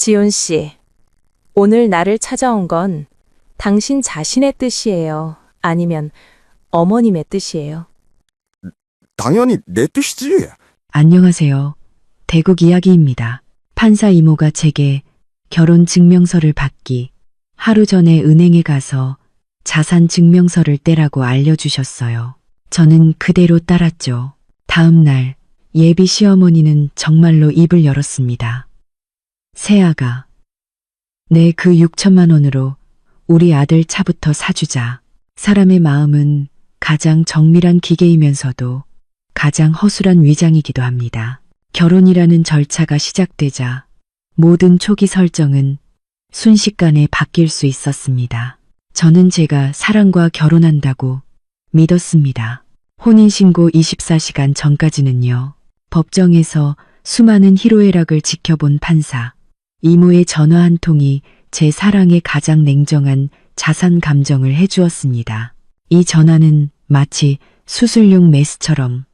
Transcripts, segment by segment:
지훈 씨, 오늘 나를 찾아온 건 당신 자신의 뜻이에요? 아니면 어머님의 뜻이에요? 당연히 내 뜻이지. 안녕하세요. 대국 이야기입니다. 판사 이모가 제게 결혼 증명서를 받기 하루 전에 은행에 가서 자산 증명서를 떼라고 알려주셨어요. 저는 그대로 따랐죠. 다음 날 예비 시어머니는 정말로 입을 열었습니다. 새아가, 네, 그 6천만 원으로 우리 아들 차부터 사주자. 사람의 마음은 가장 정밀한 기계이면서도 가장 허술한 위장이기도 합니다. 결혼이라는 절차가 시작되자 모든 초기 설정은 순식간에 바뀔 수 있었습니다. 저는 제가 사랑과 결혼한다고 믿었습니다. 혼인신고 24시간 전까지는요. 법정에서 수많은 희로애락을 지켜본 판사, 이모의 전화 한 통이 제 사랑의 가장 냉정한 자산 감정을 해주었습니다. 이 전화는 마치 수술용 메스처럼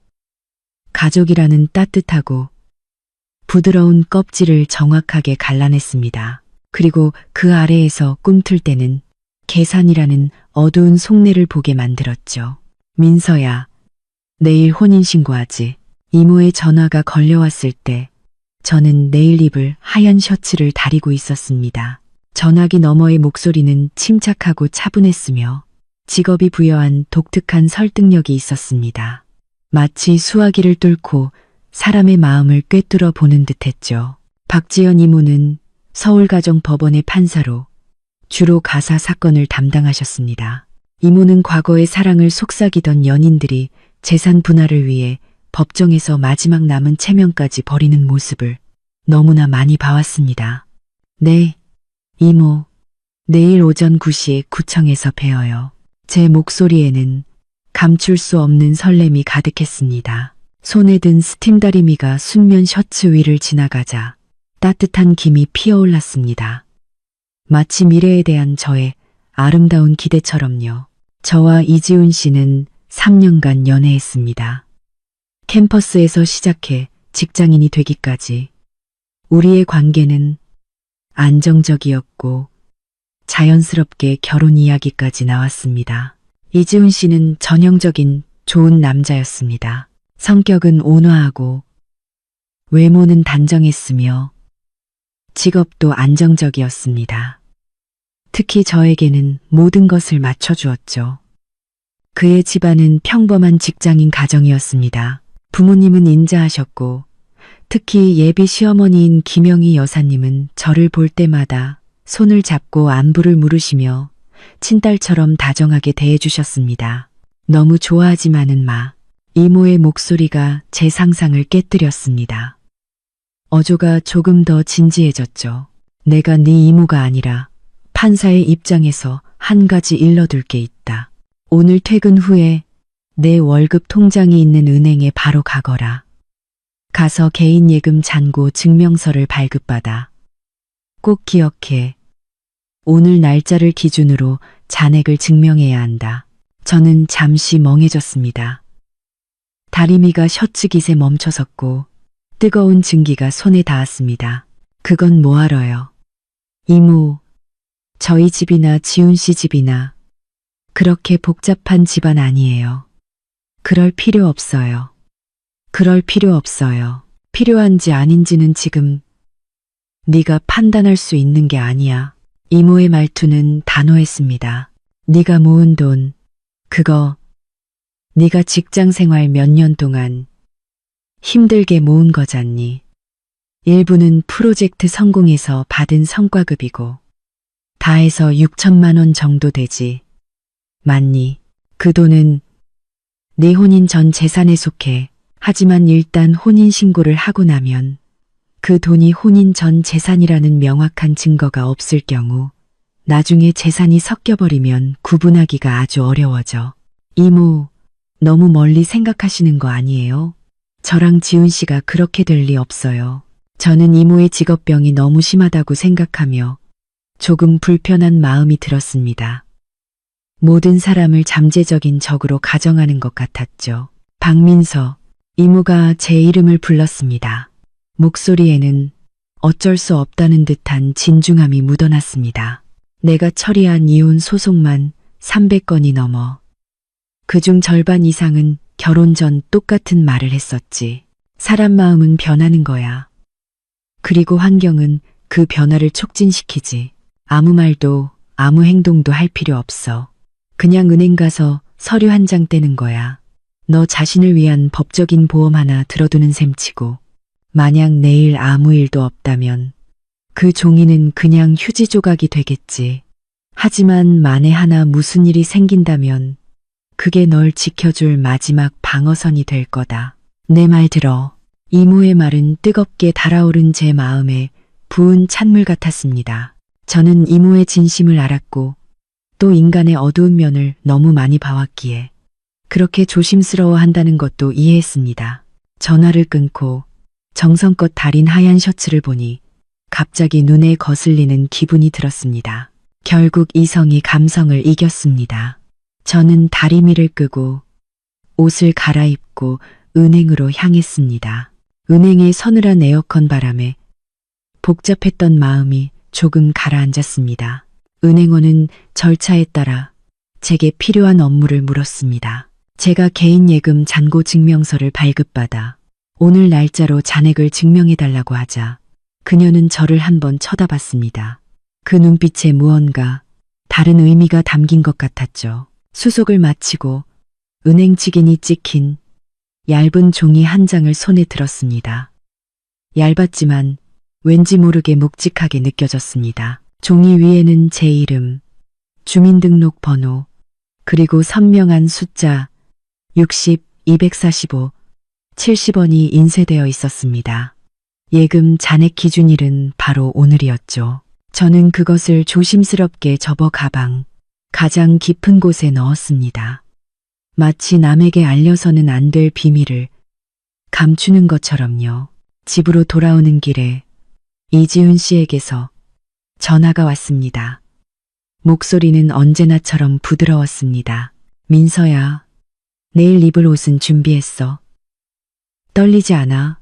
가족이라는 따뜻하고 부드러운 껍질을 정확하게 갈라냈습니다. 그리고 그 아래에서 꿈틀 때는 계산이라는 어두운 속내를 보게 만들었죠. 민서야, 내일 혼인신고하지. 이모의 전화가 걸려왔을 때 저는 내일 입을 하얀 셔츠를 다리고 있었습니다. 전화기 너머의 목소리는 침착하고 차분했으며 직업이 부여한 독특한 설득력이 있었습니다. 마치 수화기를 뚫고 사람의 마음을 꿰뚫어 보는 듯했죠. 박지연 이모는 서울가정법원의 판사로 주로 가사 사건을 담당하셨습니다. 이모는 과거의 사랑을 속삭이던 연인들이 재산 분할을 위해 법정에서 마지막 남은 체면까지 버리는 모습을 너무나 많이 봐왔습니다. 네, 이모, 내일 오전 9시에 구청에서 뵈어요. 제 목소리에는 감출 수 없는 설렘이 가득했습니다. 손에 든 스팀 다리미가 순면 셔츠 위를 지나가자 따뜻한 김이 피어올랐습니다. 마치 미래에 대한 저의 아름다운 기대처럼요. 저와 이지훈 씨는 3년간 연애했습니다. 캠퍼스에서 시작해 직장인이 되기까지 우리의 관계는 안정적이었고 자연스럽게 결혼 이야기까지 나왔습니다. 이지훈 씨는 전형적인 좋은 남자였습니다. 성격은 온화하고 외모는 단정했으며 직업도 안정적이었습니다. 특히 저에게는 모든 것을 맞춰주었죠. 그의 집안은 평범한 직장인 가정이었습니다. 부모님은 인자하셨고 특히 예비 시어머니인 김영희 여사님은 저를 볼 때마다 손을 잡고 안부를 물으시며 친딸처럼 다정하게 대해주셨습니다. 너무 좋아하지만은 마. 이모의 목소리가 제 상상을 깨뜨렸습니다. 어조가 조금 더 진지해졌죠. 내가 네 이모가 아니라 판사의 입장에서 한 가지 일러둘 게 있다. 오늘 퇴근 후에 내 월급 통장이 있는 은행에 바로 가거라. 가서 개인예금 잔고 증명서를 발급받아. 꼭 기억해. 오늘 날짜를 기준으로 잔액을 증명해야 한다. 저는 잠시 멍해졌습니다. 다리미가 셔츠 깃에 멈춰섰고 뜨거운 증기가 손에 닿았습니다. 그건 뭐하러요? 이모, 저희 집이나 지훈 씨 집이나 그렇게 복잡한 집안 아니에요. 그럴 필요 없어요. 그럴 필요 없어요. 필요한지 아닌지는 지금 네가 판단할 수 있는 게 아니야. 이모의 말투는 단호했습니다. 네가 모은 돈, 그거 네가 직장 생활 몇 년 동안 힘들게 모은 거잖니. 일부는 프로젝트 성공해서 받은 성과급이고 다 해서 6천만 원 정도 되지. 맞니? 그 돈은 네 혼인 전 재산에 속해. 하지만 일단 혼인신고를 하고 나면 그 돈이 혼인 전 재산이라는 명확한 증거가 없을 경우 나중에 재산이 섞여버리면 구분하기가 아주 어려워져. 이모, 너무 멀리 생각하시는 거 아니에요? 저랑 지훈 씨가 그렇게 될 리 없어요. 저는 이모의 직업병이 너무 심하다고 생각하며 조금 불편한 마음이 들었습니다. 모든 사람을 잠재적인 적으로 가정하는 것 같았죠. 박민서, 이모가 제 이름을 불렀습니다. 목소리에는 어쩔 수 없다는 듯한 진중함이 묻어났습니다. 내가 처리한 이혼 소송만 300건이 넘어 그중 절반 이상은 결혼 전 똑같은 말을 했었지. 사람 마음은 변하는 거야. 그리고 환경은 그 변화를 촉진시키지. 아무 말도 아무 행동도 할 필요 없어. 그냥 은행 가서 서류 한 장 떼는 거야. 너 자신을 위한 법적인 보험 하나 들어두는 셈치고 만약 내일 아무 일도 없다면 그 종이는 그냥 휴지 조각이 되겠지. 하지만 만에 하나 무슨 일이 생긴다면 그게 널 지켜줄 마지막 방어선이 될 거다. 내 말 들어. 이모의 말은 뜨겁게 달아오른 제 마음에 부은 찬물 같았습니다. 저는 이모의 진심을 알았고 또 인간의 어두운 면을 너무 많이 봐왔기에 그렇게 조심스러워 한다는 것도 이해했습니다. 전화를 끊고 정성껏 다린 하얀 셔츠를 보니 갑자기 눈에 거슬리는 기분이 들었습니다. 결국 이성이 감성을 이겼습니다. 저는 다리미를 끄고 옷을 갈아입고 은행으로 향했습니다. 은행의 서늘한 에어컨 바람에 복잡했던 마음이 조금 가라앉았습니다. 은행원은 절차에 따라 제게 필요한 업무를 물었습니다. 제가 개인 예금 잔고 증명서를 발급받아 오늘 날짜로 잔액을 증명해달라고 하자 그녀는 저를 한번 쳐다봤습니다. 그 눈빛에 무언가 다른 의미가 담긴 것 같았죠. 수속을 마치고 은행 직인이 찍힌 얇은 종이 한 장을 손에 들었습니다. 얇았지만 왠지 모르게 묵직하게 느껴졌습니다. 종이 위에는 제 이름, 주민등록번호, 그리고 선명한 숫자 60, 245, 70원이 인쇄되어 있었습니다. 예금 잔액 기준일은 바로 오늘이었죠. 저는 그것을 조심스럽게 접어 가장 깊은 곳에 넣었습니다. 마치 남에게 알려서는 안 될 비밀을 감추는 것처럼요. 집으로 돌아오는 길에 이지훈 씨에게서 전화가 왔습니다. 목소리는 언제나처럼 부드러웠습니다. 민서야, 내일 입을 옷은 준비했어. 떨리지 않아?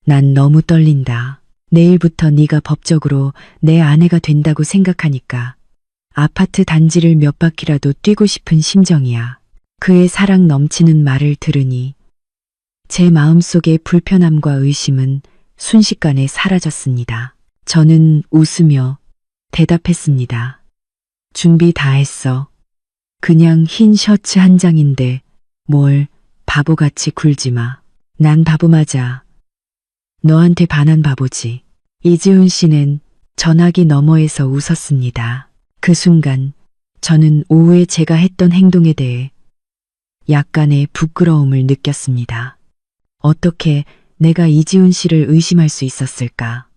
난 너무 떨린다. 내일부터 네가 법적으로 내 아내가 된다고 생각하니까 아파트 단지를 몇 바퀴라도 뛰고 싶은 심정이야. 그의 사랑 넘치는 말을 들으니 제 마음속의 불편함과 의심은 순식간에 사라졌습니다. 저는 웃으며 대답했습니다. 준비 다 했어. 그냥 흰 셔츠 한 장인데 뭘 바보같이 굴지 마. 난 바보 맞아. 너한테 반한 바보지. 이지훈 씨는 전화기 너머에서 웃었습니다. 그 순간 저는 오후에 제가 했던 행동에 대해 약간의 부끄러움을 느꼈습니다. 어떻게 내가 이지훈 씨를 의심할 수 있었을까?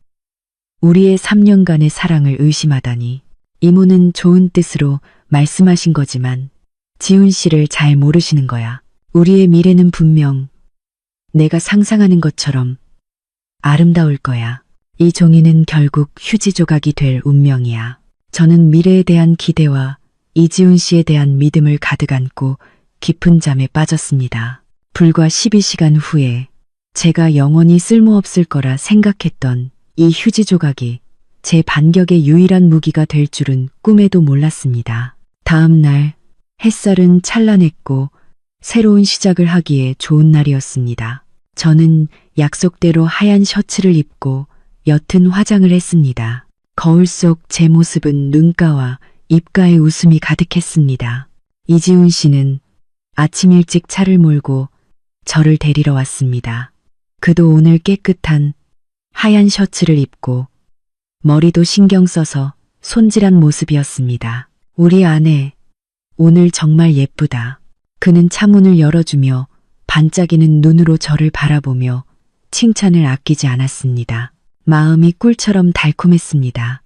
우리의 3년간의 사랑을 의심하다니. 이모는 좋은 뜻으로 말씀하신 거지만 지훈 씨를 잘 모르시는 거야. 우리의 미래는 분명 내가 상상하는 것처럼 아름다울 거야. 이 종이는 결국 휴지 조각이 될 운명이야. 저는 미래에 대한 기대와 이지훈 씨에 대한 믿음을 가득 안고 깊은 잠에 빠졌습니다. 불과 12시간 후에 제가 영원히 쓸모없을 거라 생각했던 이 휴지 조각이 제 반격의 유일한 무기가 될 줄은 꿈에도 몰랐습니다. 다음 날 햇살은 찬란했고 새로운 시작을 하기에 좋은 날이었습니다. 저는 약속대로 하얀 셔츠를 입고 옅은 화장을 했습니다. 거울 속 제 모습은 눈가와 입가에 웃음이 가득했습니다. 이지훈 씨는 아침 일찍 차를 몰고 저를 데리러 왔습니다. 그도 오늘 깨끗한 하얀 셔츠를 입고 머리도 신경 써서 손질한 모습이었습니다. 우리 아내, 오늘 정말 예쁘다. 그는 차문을 열어주며 반짝이는 눈으로 저를 바라보며 칭찬을 아끼지 않았습니다. 마음이 꿀처럼 달콤했습니다.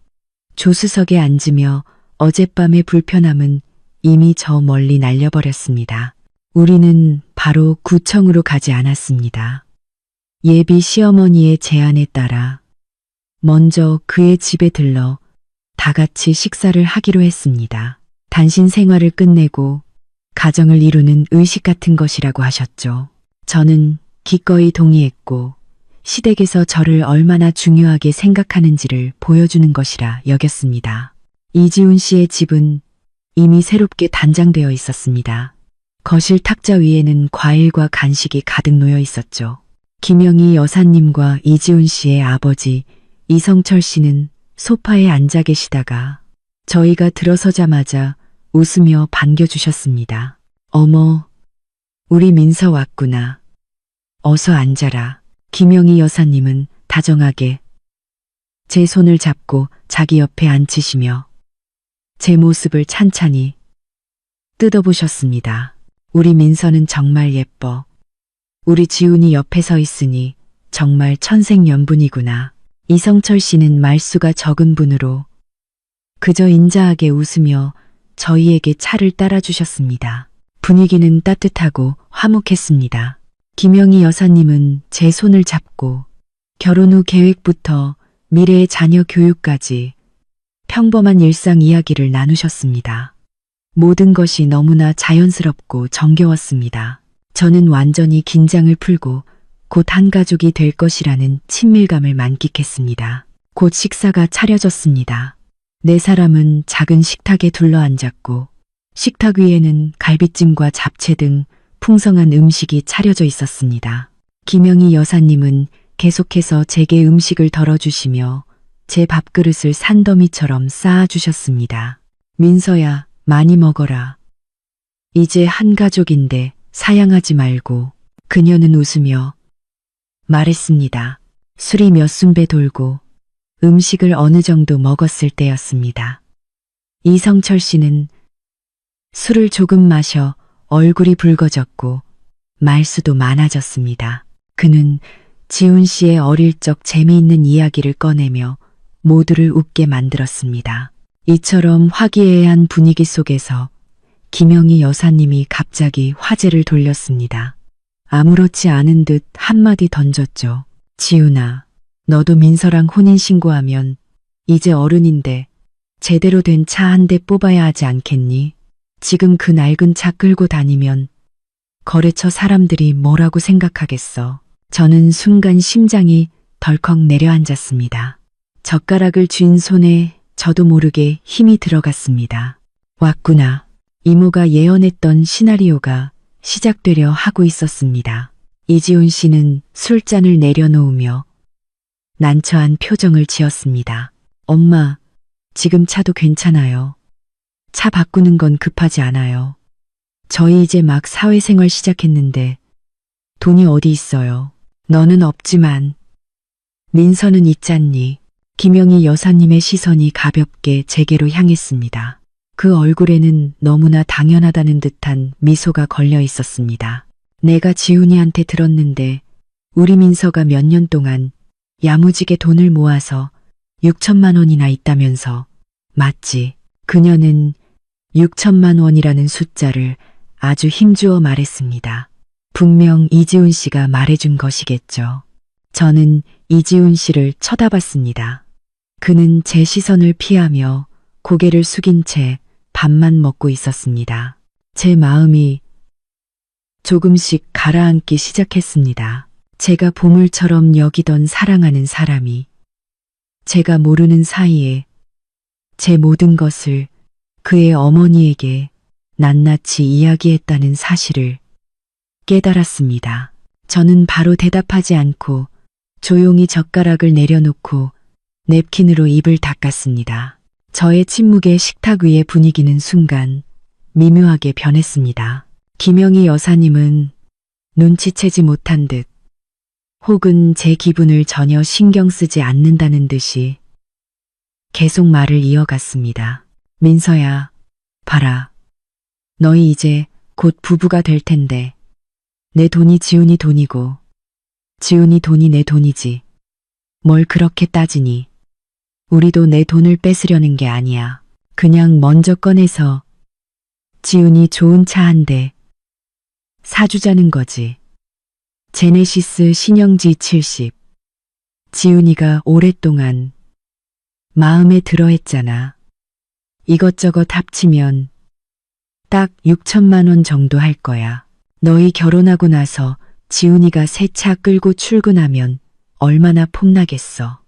조수석에 앉으며 어젯밤의 불편함은 이미 저 멀리 날려버렸습니다. 우리는 바로 구청으로 가지 않았습니다. 예비 시어머니의 제안에 따라 먼저 그의 집에 들러 다 같이 식사를 하기로 했습니다. 단신 생활을 끝내고 가정을 이루는 의식 같은 것이라고 하셨죠. 저는 기꺼이 동의했고 시댁에서 저를 얼마나 중요하게 생각하는지를 보여주는 것이라 여겼습니다. 이지훈 씨의 집은 이미 새롭게 단장되어 있었습니다. 거실 탁자 위에는 과일과 간식이 가득 놓여 있었죠. 김영희 여사님과 이지훈 씨의 아버지 이성철 씨는 소파에 앉아 계시다가 저희가 들어서자마자 웃으며 반겨주셨습니다. 어머, 우리 민서 왔구나. 어서 앉아라. 김영희 여사님은 다정하게 제 손을 잡고 자기 옆에 앉히시며 제 모습을 찬찬히 뜯어보셨습니다. 우리 민서는 정말 예뻐. 우리 지훈이 옆에 서 있으니 정말 천생연분이구나. 이성철 씨는 말수가 적은 분으로 그저 인자하게 웃으며 저희에게 차를 따라주셨습니다. 분위기는 따뜻하고 화목했습니다. 김영희 여사님은 제 손을 잡고 결혼 후 계획부터 미래의 자녀 교육까지 평범한 일상 이야기를 나누셨습니다. 모든 것이 너무나 자연스럽고 정겨웠습니다. 저는 완전히 긴장을 풀고 곧 한 가족이 될 것이라는 친밀감을 만끽했습니다. 곧 식사가 차려졌습니다. 네 사람은 작은 식탁에 둘러앉았고 식탁 위에는 갈비찜과 잡채 등 풍성한 음식이 차려져 있었습니다. 김영희 여사님은 계속해서 제게 음식을 덜어주시며 제 밥그릇을 산더미처럼 쌓아주셨습니다. 민서야, 많이 먹어라. 이제 한 가족인데 사양하지 말고. 그녀는 웃으며 말했습니다. 술이 몇 순배 돌고 음식을 어느 정도 먹었을 때였습니다. 이성철 씨는 술을 조금 마셔 얼굴이 붉어졌고 말수도 많아졌습니다. 그는 지훈 씨의 어릴 적 재미있는 이야기를 꺼내며 모두를 웃게 만들었습니다. 이처럼 화기애애한 분위기 속에서 김영희 여사님이 갑자기 화제를 돌렸습니다. 아무렇지 않은 듯 한마디 던졌죠. 지훈아, 너도 민서랑 혼인신고하면 이제 어른인데 제대로 된 차 한 대 뽑아야 하지 않겠니? 지금 그 낡은 차 끌고 다니면 거래처 사람들이 뭐라고 생각하겠어. 저는 순간 심장이 덜컥 내려앉았습니다. 젓가락을 쥔 손에 저도 모르게 힘이 들어갔습니다. 왔구나. 이모가 예언했던 시나리오가 시작되려 하고 있었습니다. 이지훈 씨는 술잔을 내려놓으며 난처한 표정을 지었습니다. 엄마, 지금 차도 괜찮아요. 차 바꾸는 건 급하지 않아요. 저희 이제 막 사회생활 시작했는데 돈이 어디 있어요. 너는 없지만 민서는 있잖니. 김영희 여사님의 시선이 가볍게 제게로 향했습니다. 그 얼굴에는 너무나 당연하다는 듯한 미소가 걸려 있었습니다. 내가 지훈이한테 들었는데 우리 민서가 몇 년 동안 야무지게 돈을 모아서 6천만 원이나 있다면서. 맞지? 그녀는 6천만 원이라는 숫자를 아주 힘주어 말했습니다. 분명 이지훈 씨가 말해준 것이겠죠. 저는 이지훈 씨를 쳐다봤습니다. 그는 제 시선을 피하며 고개를 숙인 채 밥만 먹고 있었습니다. 제 마음이 조금씩 가라앉기 시작했습니다. 제가 보물처럼 여기던 사랑하는 사람이 제가 모르는 사이에 제 모든 것을 그의 어머니에게 낱낱이 이야기했다는 사실을 깨달았습니다. 저는 바로 대답하지 않고 조용히 젓가락을 내려놓고 냅킨으로 입을 닦았습니다. 저의 침묵에 식탁 위의 분위기는 순간 미묘하게 변했습니다. 김영희 여사님은 눈치채지 못한 듯 혹은 제 기분을 전혀 신경 쓰지 않는다는 듯이 계속 말을 이어갔습니다. 민서야, 봐라. 너희 이제 곧 부부가 될 텐데 내 돈이 지훈이 돈이고 지훈이 돈이 내 돈이지. 뭘 그렇게 따지니. 우리도 내 돈을 뺏으려는 게 아니야. 그냥 먼저 꺼내서 지훈이 좋은 차 한 대 사주자는 거지. 제네시스 신형지 70. 지훈이가 오랫동안 마음에 들어 했잖아. 이것저것 합치면 딱 6천만 원 정도 할 거야. 너희 결혼하고 나서 지훈이가 새 차 끌고 출근하면 얼마나 폼나겠어.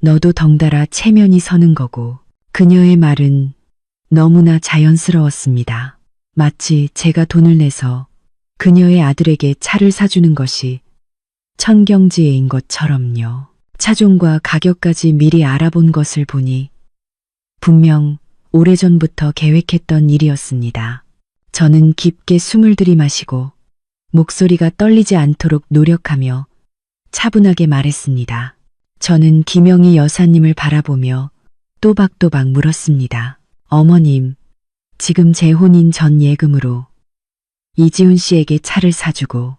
너도 덩달아 체면이 서는 거고. 그녀의 말은 너무나 자연스러웠습니다. 마치 제가 돈을 내서 그녀의 아들에게 차를 사주는 것이 천경지혜인 것처럼요. 차종과 가격까지 미리 알아본 것을 보니 분명 오래전부터 계획했던 일이었습니다. 저는 깊게 숨을 들이마시고 목소리가 떨리지 않도록 노력하며 차분하게 말했습니다. 저는 김영희 여사님을 바라보며 또박또박 물었습니다. 어머님, 지금 제 혼인 전 예금으로 이지훈 씨에게 차를 사주고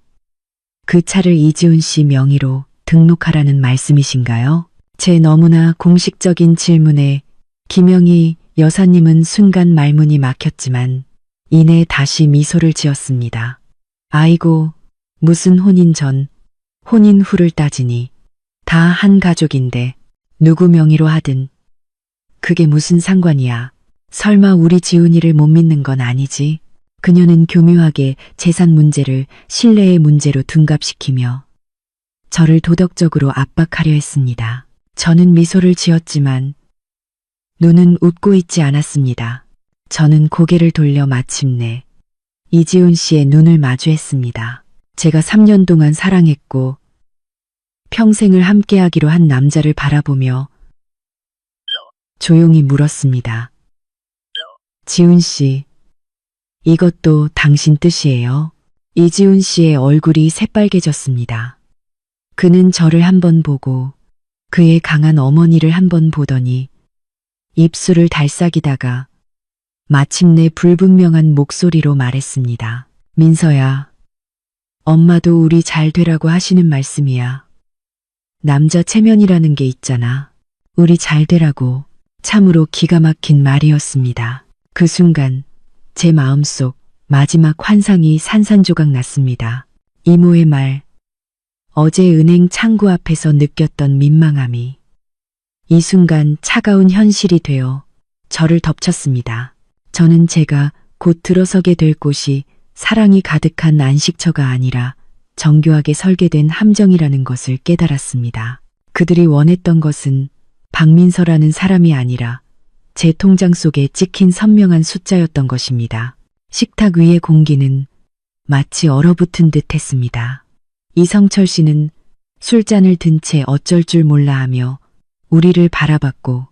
그 차를 이지훈 씨 명의로 등록하라는 말씀이신가요? 제 너무나 공식적인 질문에 김영희 여사님은 순간 말문이 막혔지만 이내 다시 미소를 지었습니다. 아이고, 무슨 혼인 전, 혼인 후를 따지니 다 한 가족인데 누구 명의로 하든 그게 무슨 상관이야. 설마 우리 지훈이를 못 믿는 건 아니지? 그녀는 교묘하게 재산 문제를 신뢰의 문제로 둔갑시키며 저를 도덕적으로 압박하려 했습니다. 저는 미소를 지었지만 눈은 웃고 있지 않았습니다. 저는 고개를 돌려 마침내 이지훈 씨의 눈을 마주했습니다. 제가 3년 동안 사랑했고 평생을 함께하기로 한 남자를 바라보며 조용히 물었습니다. 지훈 씨, 이것도 당신 뜻이에요? 이지훈 씨의 얼굴이 새빨개졌습니다. 그는 저를 한번 보고 그의 강한 어머니를 한번 보더니 입술을 달싹이다가 마침내 불분명한 목소리로 말했습니다. 민서야, 엄마도 우리 잘 되라고 하시는 말씀이야. 남자 체면이라는 게 있잖아. 우리 잘 되라고. 참으로 기가 막힌 말이었습니다. 그 순간 제 마음속 마지막 환상이 산산조각 났습니다. 이모의 말, 어제 은행 창구 앞에서 느꼈던 민망함이 이 순간 차가운 현실이 되어 저를 덮쳤습니다. 저는 제가 곧 들어서게 될 곳이 사랑이 가득한 안식처가 아니라 정교하게 설계된 함정이라는 것을 깨달았습니다. 그들이 원했던 것은 박민서라는 사람이 아니라 제 통장 속에 찍힌 선명한 숫자였던 것입니다. 식탁 위의 공기는 마치 얼어붙은 듯 했습니다. 이성철 씨는 술잔을 든 채 어쩔 줄 몰라 하며 우리를 바라봤고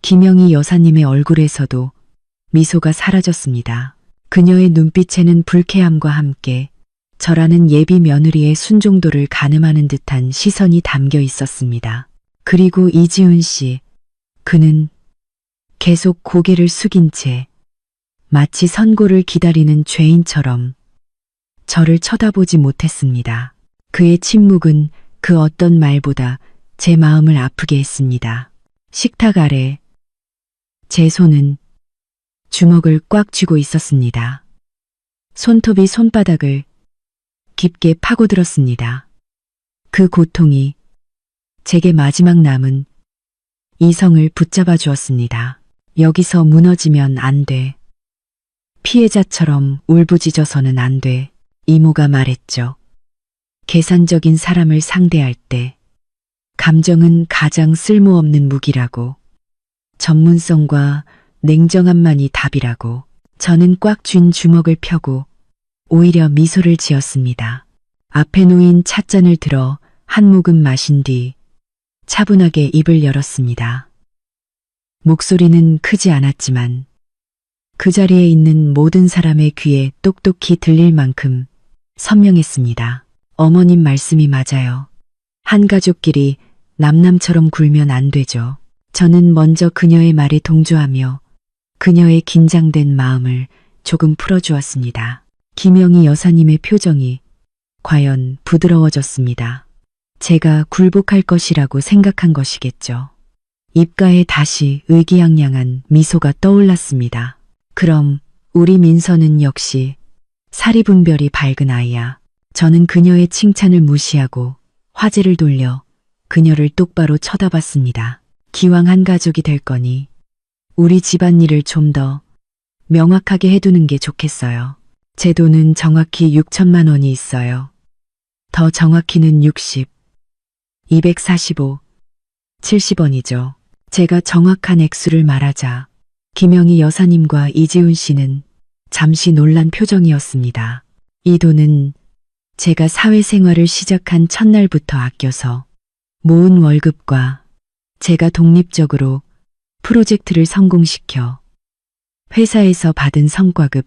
김영희 여사님의 얼굴에서도 미소가 사라졌습니다. 그녀의 눈빛에는 불쾌함과 함께 저라는 예비 며느리의 순종도를 가늠하는 듯한 시선이 담겨 있었습니다. 그리고 이지훈 씨, 그는 계속 고개를 숙인 채 마치 선고를 기다리는 죄인처럼 저를 쳐다보지 못했습니다. 그의 침묵은 그 어떤 말보다 제 마음을 아프게 했습니다. 식탁 아래 제 손은 주먹을 꽉 쥐고 있었습니다. 손톱이 손바닥을 깊게 파고들었습니다. 그 고통이 제게 마지막 남은 이성을 붙잡아 주었습니다. 여기서 무너지면 안 돼. 피해자처럼 울부짖어서는 안 돼. 이모가 말했죠. 계산적인 사람을 상대할 때 감정은 가장 쓸모없는 무기라고. 전문성과 냉정함만이 답이라고. 저는 꽉 쥔 주먹을 펴고 오히려 미소를 지었습니다. 앞에 놓인 찻잔을 들어 한 모금 마신 뒤 차분하게 입을 열었습니다. 목소리는 크지 않았지만 그 자리에 있는 모든 사람의 귀에 똑똑히 들릴 만큼 선명했습니다. 어머님 말씀이 맞아요. 한 가족끼리 남남처럼 굴면 안 되죠. 저는 먼저 그녀의 말에 동조하며 그녀의 긴장된 마음을 조금 풀어주었습니다. 김영희 여사님의 표정이 과연 부드러워졌습니다. 제가 굴복할 것이라고 생각한 것이겠죠. 입가에 다시 의기양양한 미소가 떠올랐습니다. 그럼 우리 민서는 역시 사리분별이 밝은 아이야. 저는 그녀의 칭찬을 무시하고 화제를 돌려 그녀를 똑바로 쳐다봤습니다. 기왕 한 가족이 될 거니 우리 집안일을 좀 더 명확하게 해두는 게 좋겠어요. 제 돈은 정확히 6천만 원이 있어요. 더 정확히는 60. 245, 70원이죠. 제가 정확한 액수를 말하자 김영희 여사님과 이지훈 씨는 잠시 놀란 표정이었습니다. 이 돈은 제가 사회생활을 시작한 첫날부터 아껴서 모은 월급과 제가 독립적으로 프로젝트를 성공시켜 회사에서 받은 성과급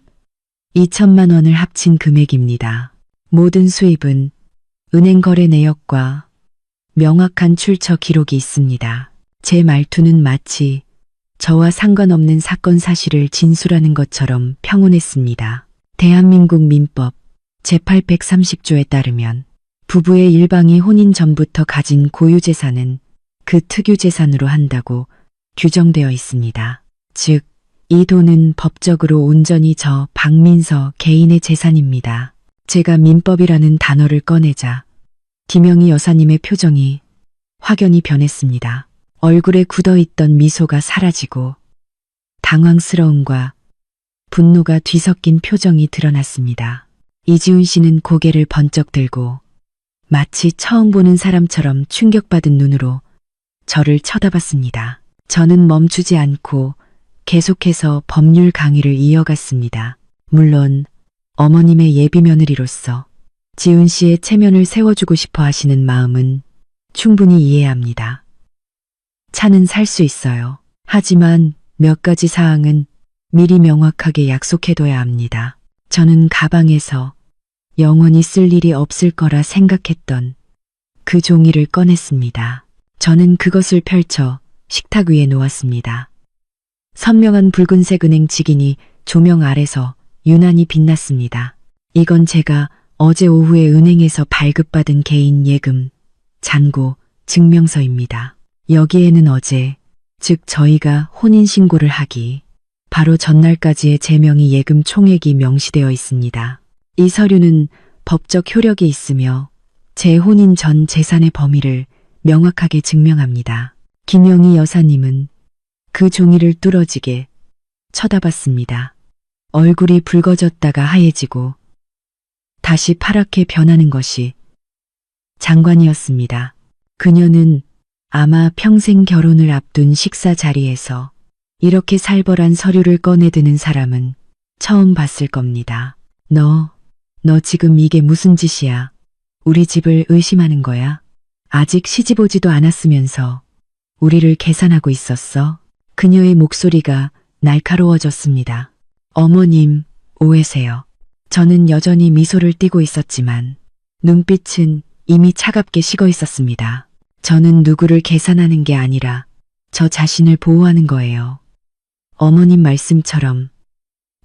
2천만 원을 합친 금액입니다. 모든 수입은 은행 거래 내역과 명확한 출처 기록이 있습니다. 제 말투는 마치 저와 상관없는 사건 사실을 진술하는 것처럼 평온했습니다. 대한민국 민법 제830조에 따르면 부부의 일방이 혼인 전부터 가진 고유재산은 그 특유재산으로 한다고 규정되어 있습니다. 즉, 이 돈은 법적으로 온전히 저 박민서 개인의 재산입니다. 제가 민법이라는 단어를 꺼내자 김영희 여사님의 표정이 확연히 변했습니다. 얼굴에 굳어있던 미소가 사라지고 당황스러움과 분노가 뒤섞인 표정이 드러났습니다. 이지훈 씨는 고개를 번쩍 들고 마치 처음 보는 사람처럼 충격받은 눈으로 저를 쳐다봤습니다. 저는 멈추지 않고 계속해서 법률 강의를 이어갔습니다. 물론 어머님의 예비 며느리로서 지훈 씨의 체면을 세워주고 싶어 하시는 마음은 충분히 이해합니다. 차는 살 수 있어요. 하지만 몇 가지 사항은 미리 명확하게 약속해둬야 합니다. 저는 가방에서 영원히 쓸 일이 없을 거라 생각했던 그 종이를 꺼냈습니다. 저는 그것을 펼쳐 식탁 위에 놓았습니다. 선명한 붉은색 은행 직인이 조명 아래서 유난히 빛났습니다. 이건 제가 어제 오후에 은행에서 발급받은 개인 예금, 잔고, 증명서입니다. 여기에는 어제, 즉 저희가 혼인신고를 하기, 바로 전날까지의 제 명의 예금 총액이 명시되어 있습니다. 이 서류는 법적 효력이 있으며 제 혼인 전 재산의 범위를 명확하게 증명합니다. 김영희 여사님은 그 종이를 뚫어지게 쳐다봤습니다. 얼굴이 붉어졌다가 하얘지고 다시 파랗게 변하는 것이 장관이었습니다. 그녀는 아마 평생 결혼을 앞둔 식사 자리에서 이렇게 살벌한 서류를 꺼내드는 사람은 처음 봤을 겁니다. 너 지금 이게 무슨 짓이야? 우리 집을 의심하는 거야? 아직 시집 오지도 않았으면서 우리를 계산하고 있었어? 그녀의 목소리가 날카로워졌습니다. 어머님, 오해세요. 저는 여전히 미소를 띠고 있었지만 눈빛은 이미 차갑게 식어 있었습니다. 저는 누구를 계산하는 게 아니라 저 자신을 보호하는 거예요. 어머님 말씀처럼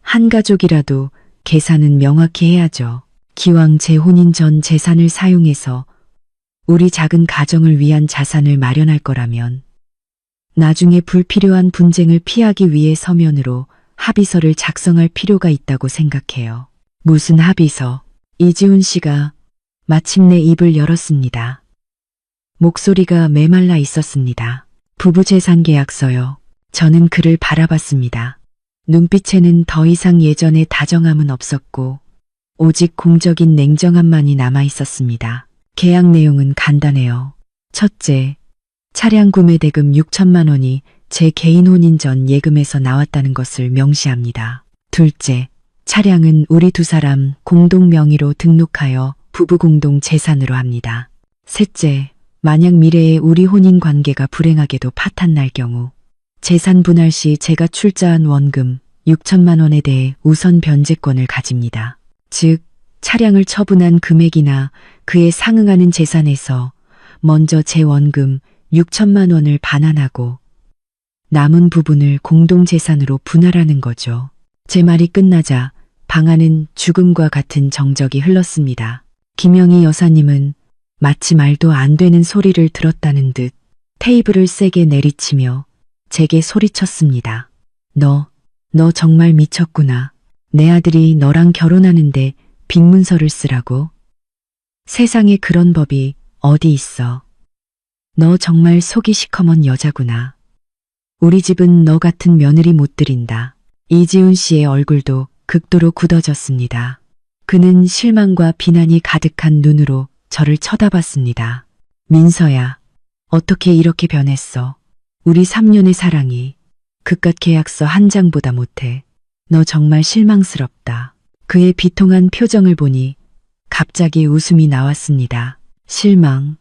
한 가족이라도 계산은 명확히 해야죠. 기왕 제 혼인 전 재산을 사용해서 우리 작은 가정을 위한 자산을 마련할 거라면 나중에 불필요한 분쟁을 피하기 위해 서면으로 합의서를 작성할 필요가 있다고 생각해요. 무슨 합의서? 이지훈 씨가 마침내 입을 열었습니다. 목소리가 메말라 있었습니다. 부부재산계약서요. 저는 그를 바라봤습니다. 눈빛에는 더 이상 예전의 다정함은 없었고 오직 공적인 냉정함만이 남아 있었습니다. 계약 내용은 간단해요. 첫째, 차량 구매 대금 6천만 원이 제 개인 혼인 전 예금에서 나왔다는 것을 명시합니다. 둘째, 차량은 우리 두 사람 공동 명의로 등록하여 부부 공동 재산으로 합니다. 셋째, 만약 미래에 우리 혼인 관계가 불행하게도 파탄 날 경우 재산 분할 시 제가 출자한 원금 6천만 원에 대해 우선 변제권을 가집니다. 즉, 차량을 처분한 금액이나 그에 상응하는 재산에서 먼저 제 원금 6천만 원을 반환하고 남은 부분을 공동재산으로 분할하는 거죠. 제 말이 끝나자 방 안은 죽음과 같은 정적이 흘렀습니다. 김영희 여사님은 마치 말도 안 되는 소리를 들었다는 듯 테이블을 세게 내리치며 제게 소리쳤습니다. 너 정말 미쳤구나. 내 아들이 너랑 결혼하는데 빅문서를 쓰라고? 세상에 그런 법이 어디 있어. 너 정말 속이 시커먼 여자구나. 우리 집은 너 같은 며느리 못 들인다. 이지훈 씨의 얼굴도 극도로 굳어졌습니다. 그는 실망과 비난이 가득한 눈으로 저를 쳐다봤습니다. 민서야, 어떻게 이렇게 변했어? 우리 3년의 사랑이 그깟 계약서 한 장보다 못해. 너 정말 실망스럽다. 그의 비통한 표정을 보니 갑자기 웃음이 나왔습니다. 실망.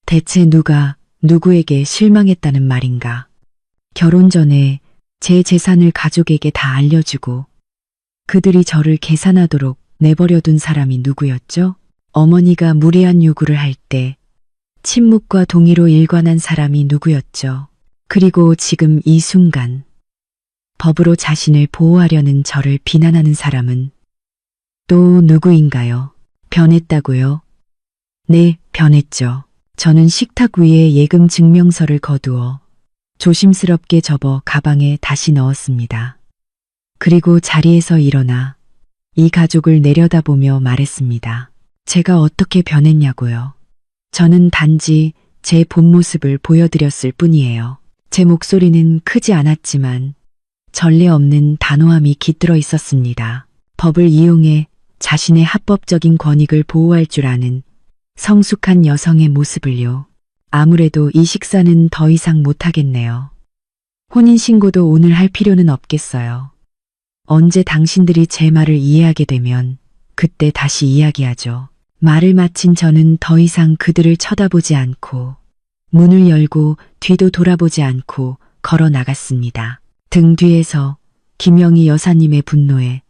대체 누가 누구에게 실망했다는 말인가? 결혼 전에 제 재산을 가족에게 다 알려주고 그들이 저를 계산하도록 내버려둔 사람이 누구였죠? 어머니가 무리한 요구를 할 때 침묵과 동의로 일관한 사람이 누구였죠? 그리고 지금 이 순간 법으로 자신을 보호하려는 저를 비난하는 사람은 또 누구인가요? 변했다고요? 네, 변했죠. 저는 식탁 위에 예금 증명서를 거두어 조심스럽게 접어 가방에 다시 넣었습니다. 그리고 자리에서 일어나 이 가족을 내려다보며 말했습니다. 제가 어떻게 변했냐고요? 저는 단지 제 본 모습을 보여드렸을 뿐이에요. 제 목소리는 크지 않았지만 전례 없는 단호함이 깃들어 있었습니다. 법을 이용해 자신의 합법적인 권익을 보호할 줄 아는 성숙한 여성의 모습을요. 아무래도 이 식사는 더 이상 못하겠네요. 혼인신고도 오늘 할 필요는 없겠어요. 언제 당신들이 제 말을 이해하게 되면 그때 다시 이야기하죠. 말을 마친 저는 더 이상 그들을 쳐다보지 않고 문을 열고 뒤도 돌아보지 않고 걸어 나갔습니다. 등 뒤에서 김영희 여사님의 분노에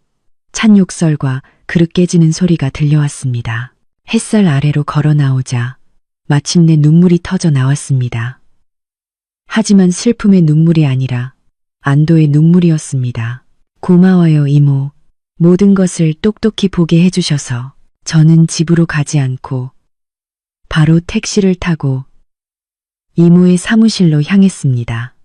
찬 욕설과 그릇 깨지는 소리가 들려왔습니다. 햇살 아래로 걸어 나오자 마침내 눈물이 터져 나왔습니다. 하지만 슬픔의 눈물이 아니라 안도의 눈물이었습니다. 고마워요, 이모. 모든 것을 똑똑히 보게 해주셔서. 저는 집으로 가지 않고 바로 택시를 타고 이모의 사무실로 향했습니다.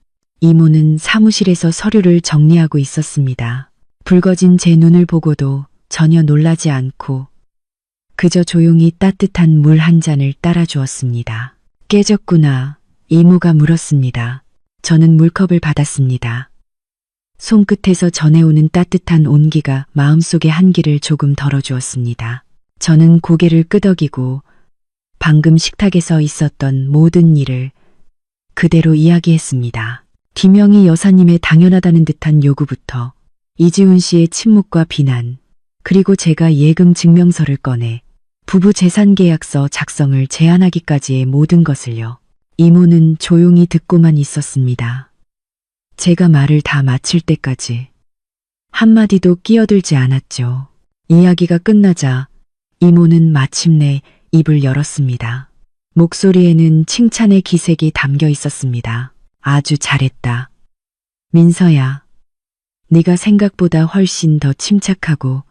이모는 사무실에서 서류를 정리하고 있었습니다. 붉어진 제 눈을 보고도 전혀 놀라지 않고 그저 조용히 따뜻한 물 한 잔을 따라 주었습니다. 깨졌구나, 이모가 물었습니다. 저는 물컵을 받았습니다. 손끝에서 전해오는 따뜻한 온기가 마음속의 한기를 조금 덜어주었습니다. 저는 고개를 끄덕이고 방금 식탁에서 있었던 모든 일을 그대로 이야기했습니다. 김영희 여사님의 당연하다는 듯한 요구부터 이지훈 씨의 침묵과 비난, 그리고 제가 예금 증명서를 꺼내 부부 재산계약서 작성을 제안하기까지의 모든 것을요. 이모는 조용히 듣고만 있었습니다. 제가 말을 다 마칠 때까지 한마디도 끼어들지 않았죠. 이야기가 끝나자 이모는 마침내 입을 열었습니다. 목소리에는 칭찬의 기색이 담겨 있었습니다. 아주 잘했다. 민서야, 네가 생각보다 훨씬 더 침착하고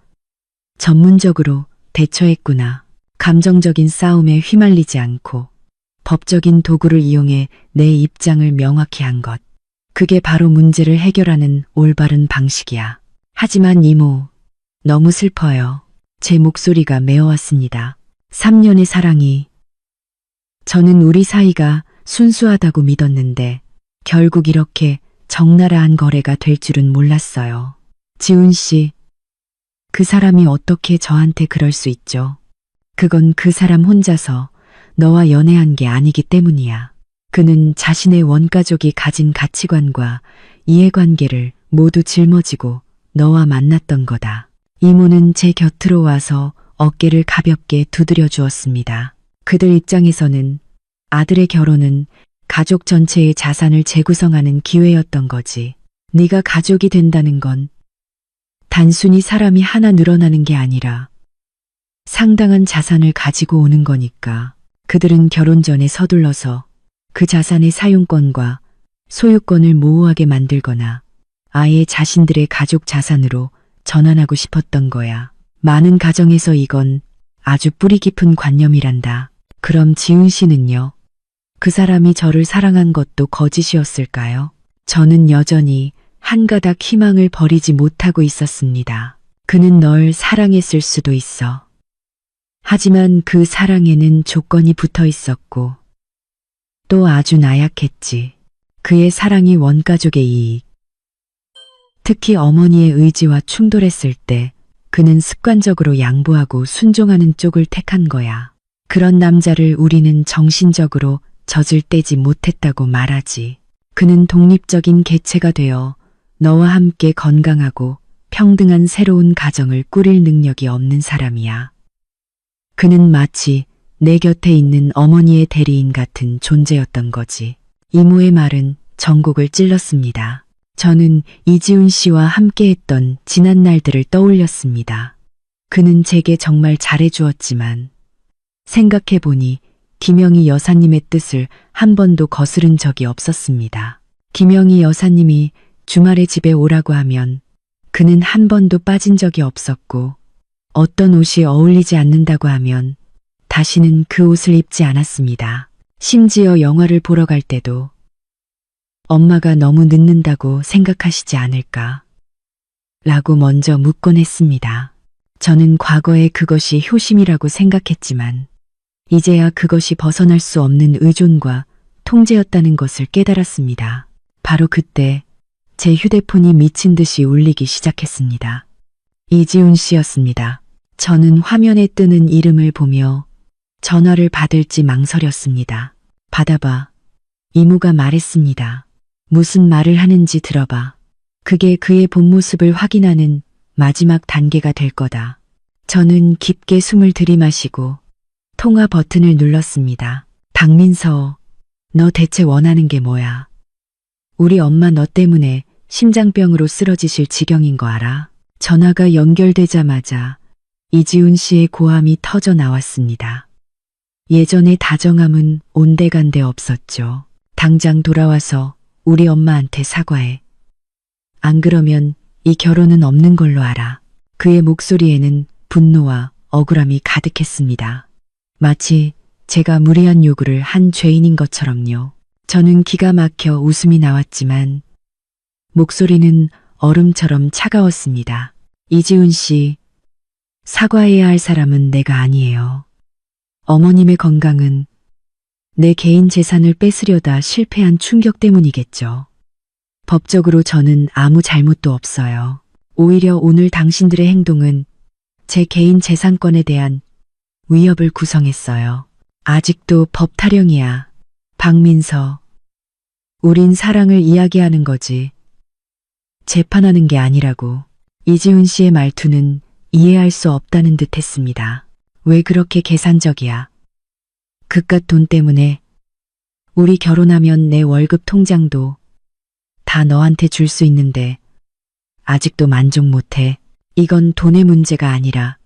전문적으로 대처했구나. 감정적인 싸움에 휘말리지 않고 법적인 도구를 이용해 내 입장을 명확히 한 것. 그게 바로 문제를 해결하는 올바른 방식이야. 하지만 이모, 너무 슬퍼요. 제 목소리가 메어왔습니다. 3년의 사랑이. 저는 우리 사이가 순수하다고 믿었는데 결국 이렇게 적나라한 거래가 될 줄은 몰랐어요. 지훈 씨, 그 사람이 어떻게 저한테 그럴 수 있죠? 그건 그 사람 혼자서 너와 연애한 게 아니기 때문이야. 그는 자신의 원가족이 가진 가치관과 이해관계를 모두 짊어지고 너와 만났던 거다. 이모는 제 곁으로 와서 어깨를 가볍게 두드려 주었습니다. 그들 입장에서는 아들의 결혼은 가족 전체의 자산을 재구성하는 기회였던 거지. 네가 가족이 된다는 건 단순히 사람이 하나 늘어나는 게 아니라 상당한 자산을 가지고 오는 거니까. 그들은 결혼 전에 서둘러서 그 자산의 사용권과 소유권을 모호하게 만들거나 아예 자신들의 가족 자산으로 전환하고 싶었던 거야. 많은 가정에서 이건 아주 뿌리 깊은 관념이란다. 그럼 지훈 씨는요? 그 사람이 저를 사랑한 것도 거짓이었을까요? 저는 여전히 한 가닥 희망을 버리지 못하고 있었습니다. 그는 널 사랑했을 수도 있어. 하지만 그 사랑에는 조건이 붙어 있었고 또 아주 나약했지. 그의 사랑이 원가족의 이익, 특히 어머니의 의지와 충돌했을 때 그는 습관적으로 양보하고 순종하는 쪽을 택한 거야. 그런 남자를 우리는 정신적으로 젖을 떼지 못했다고 말하지. 그는 독립적인 개체가 되어 너와 함께 건강하고 평등한 새로운 가정을 꾸릴 능력이 없는 사람이야. 그는 마치 내 곁에 있는 어머니의 대리인 같은 존재였던 거지. 이모의 말은 전곡을 찔렀습니다. 저는 이지훈 씨와 함께했던 지난 날들을 떠올렸습니다. 그는 제게 정말 잘해주었지만 생각해보니 김영희 여사님의 뜻을 한 번도 거스른 적이 없었습니다. 김영희 여사님이 주말에 집에 오라고 하면 그는 한 번도 빠진 적이 없었고 어떤 옷이 어울리지 않는다고 하면 다시는 그 옷을 입지 않았습니다. 심지어 영화를 보러 갈 때도 엄마가 너무 늦는다고 생각하시지 않을까? 라고 먼저 묻곤 했습니다. 저는 과거에 그것이 효심이라고 생각했지만 이제야 그것이 벗어날 수 없는 의존과 통제였다는 것을 깨달았습니다. 바로 그때 제 휴대폰이 미친 듯이 울리기 시작했습니다. 이지훈 씨였습니다. 저는 화면에 뜨는 이름을 보며 전화를 받을지 망설였습니다. 받아봐. 이모가 말했습니다. 무슨 말을 하는지 들어봐. 그게 그의 본 모습을 확인하는 마지막 단계가 될 거다. 저는 깊게 숨을 들이마시고 통화 버튼을 눌렀습니다. 박민서, 너 대체 원하는 게 뭐야? 우리 엄마 너 때문에 심장병으로 쓰러지실 지경인 거 알아? 전화가 연결되자마자 이지훈 씨의 고함이 터져 나왔습니다. 예전의 다정함은 온데간데 없었죠. 당장 돌아와서 우리 엄마한테 사과해. 안 그러면 이 결혼은 없는 걸로 알아. 그의 목소리에는 분노와 억울함이 가득했습니다. 마치 제가 무리한 요구를 한 죄인인 것처럼요. 저는 기가 막혀 웃음이 나왔지만 목소리는 얼음처럼 차가웠습니다. 이지훈 씨, 사과해야 할 사람은 내가 아니에요. 어머님의 건강은 내 개인 재산을 뺏으려다 실패한 충격 때문이겠죠. 법적으로 저는 아무 잘못도 없어요. 오히려 오늘 당신들의 행동은 제 개인 재산권에 대한 위협을 구성했어요. 아직도 법 타령이야. 박민서, 우린 사랑을 이야기하는 거지. 재판하는 게 아니라고. 이지훈 씨의 말투는 이해할 수 없다는 듯 했습니다. 왜 그렇게 계산적이야? 그깟 돈 때문에 우리 결혼하면 내 월급 통장도 다 너한테 줄 수 있는데 아직도 만족 못해. 이건 돈의 문제가 아니라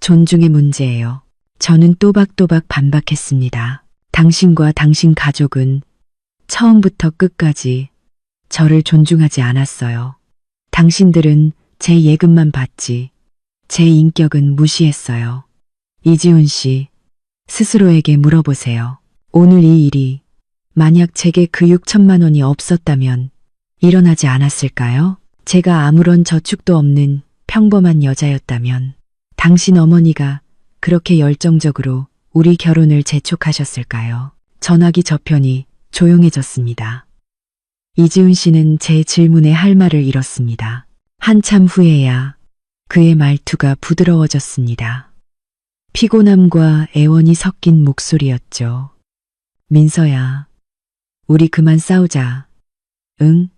존중의 문제예요. 저는 또박또박 반박했습니다. 당신과 당신 가족은 처음부터 끝까지 저를 존중하지 않았어요. 당신들은 제 예금만 받지 제 인격은 무시했어요. 이지훈 씨, 스스로에게 물어보세요. 오늘 이 일이 만약 제게 그 6천만 원이 없었다면 일어나지 않았을까요? 제가 아무런 저축도 없는 평범한 여자였다면 당신 어머니가 그렇게 열정적으로 우리 결혼을 재촉하셨을까요? 전화기 저편이 조용해졌습니다. 이지훈 씨는 제 질문에 할 말을 잃었습니다. 한참 후에야 그의 말투가 부드러워졌습니다. 피곤함과 애원이 섞인 목소리였죠. 민서야, 우리 그만 싸우자. 응?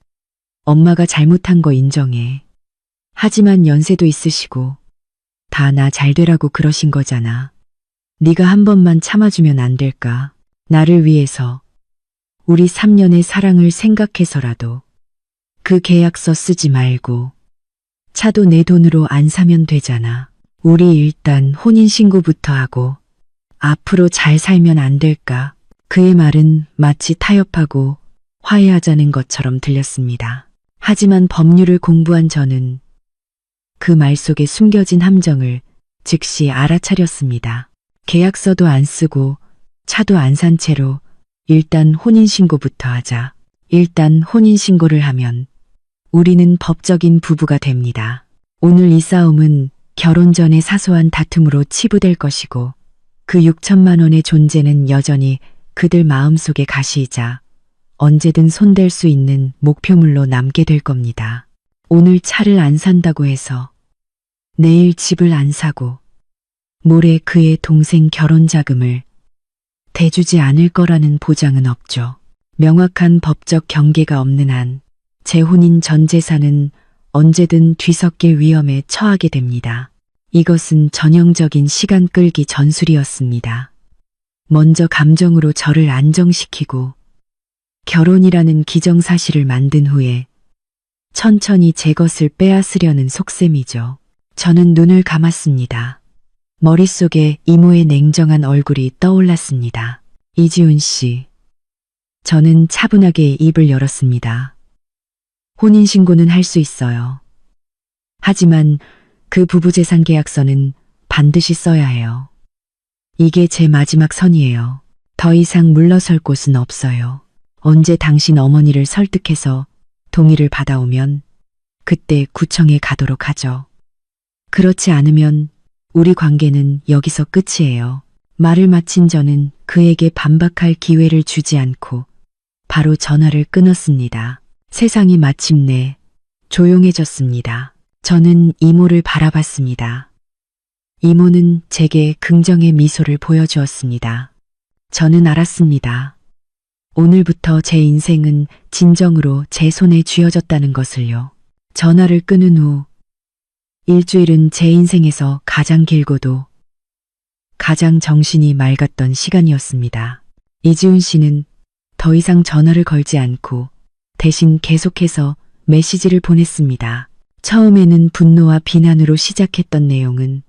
엄마가 잘못한 거 인정해. 하지만 연세도 있으시고 다 나 잘 되라고 그러신 거잖아. 네가 한 번만 참아주면 안 될까? 나를 위해서 우리 3년의 사랑을 생각해서라도 그 계약서 쓰지 말고 차도 내 돈으로 안 사면 되잖아. 우리 일단 혼인신고부터 하고 앞으로 잘 살면 안 될까? 그의 말은 마치 타협하고 화해하자는 것처럼 들렸습니다. 하지만 법률을 공부한 저는 그 말 속에 숨겨진 함정을 즉시 알아차렸습니다. 계약서도 안 쓰고 차도 안 산 채로 일단 혼인신고부터 하자. 일단 혼인신고를 하면 우리는 법적인 부부가 됩니다. 오늘 이 싸움은 결혼 전의 사소한 다툼으로 치부될 것이고 그 6천만 원의 존재는 여전히 그들 마음속에 가시이자 언제든 손댈 수 있는 목표물로 남게 될 겁니다. 오늘 차를 안 산다고 해서 내일 집을 안 사고 모레 그의 동생 결혼 자금을 대주지 않을 거라는 보장은 없죠. 명확한 법적 경계가 없는 한 제 혼인 전 재산은 언제든 뒤섞일 위험에 처하게 됩니다. 이것은 전형적인 시간 끌기 전술이었습니다. 먼저 감정으로 저를 안정시키고 결혼이라는 기정사실을 만든 후에 천천히 제 것을 빼앗으려는 속셈이죠. 저는 눈을 감았습니다. 머릿속에 이모의 냉정한 얼굴이 떠올랐습니다. 이지훈 씨. 저는 차분하게 입을 열었습니다. 혼인신고는 할 수 있어요. 하지만 그 부부재산 계약서는 반드시 써야 해요. 이게 제 마지막 선이에요. 더 이상 물러설 곳은 없어요. 언제 당신 어머니를 설득해서 동의를 받아오면 그때 구청에 가도록 하죠. 그렇지 않으면 우리 관계는 여기서 끝이에요. 말을 마친 저는 그에게 반박할 기회를 주지 않고 바로 전화를 끊었습니다. 세상이 마침내 조용해졌습니다. 저는 이모를 바라봤습니다. 이모는 제게 긍정의 미소를 보여주었습니다. 저는 알았습니다. 오늘부터 제 인생은 진정으로 제 손에 쥐어졌다는 것을요. 전화를 끊은 후 일주일은 제 인생에서 가장 길고도 가장 정신이 맑았던 시간이었습니다. 이지훈 씨는 더 이상 전화를 걸지 않고 대신 계속해서 메시지를 보냈습니다. 처음에는 분노와 비난으로 시작했던 내용은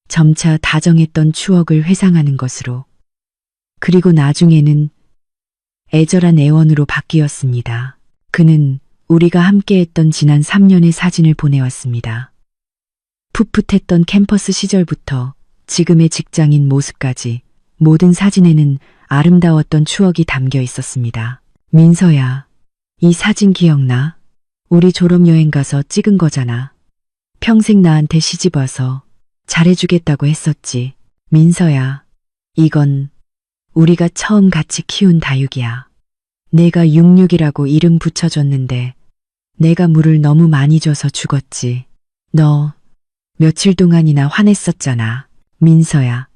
점차 다정했던 추억을 회상하는 것으로, 그리고 나중에는 애절한 애원으로 바뀌었습니다. 그는 우리가 함께했던 지난 3년의 사진을 보내왔습니다. 풋풋했던 캠퍼스 시절부터 지금의 직장인 모습까지 모든 사진에는 아름다웠던 추억이 담겨 있었습니다. 민서야, 이 사진 기억나? 우리 졸업여행 가서 찍은 거잖아. 평생 나한테 시집 와서 잘해주겠다고 했었지. 민서야, 이건 우리가 처음 같이 키운 다육이야. 내가 66이라고 이름 붙여줬는데 내가 물을 너무 많이 줘서 죽었지. 너 며칠 동안이나 화냈었잖아. 민서야,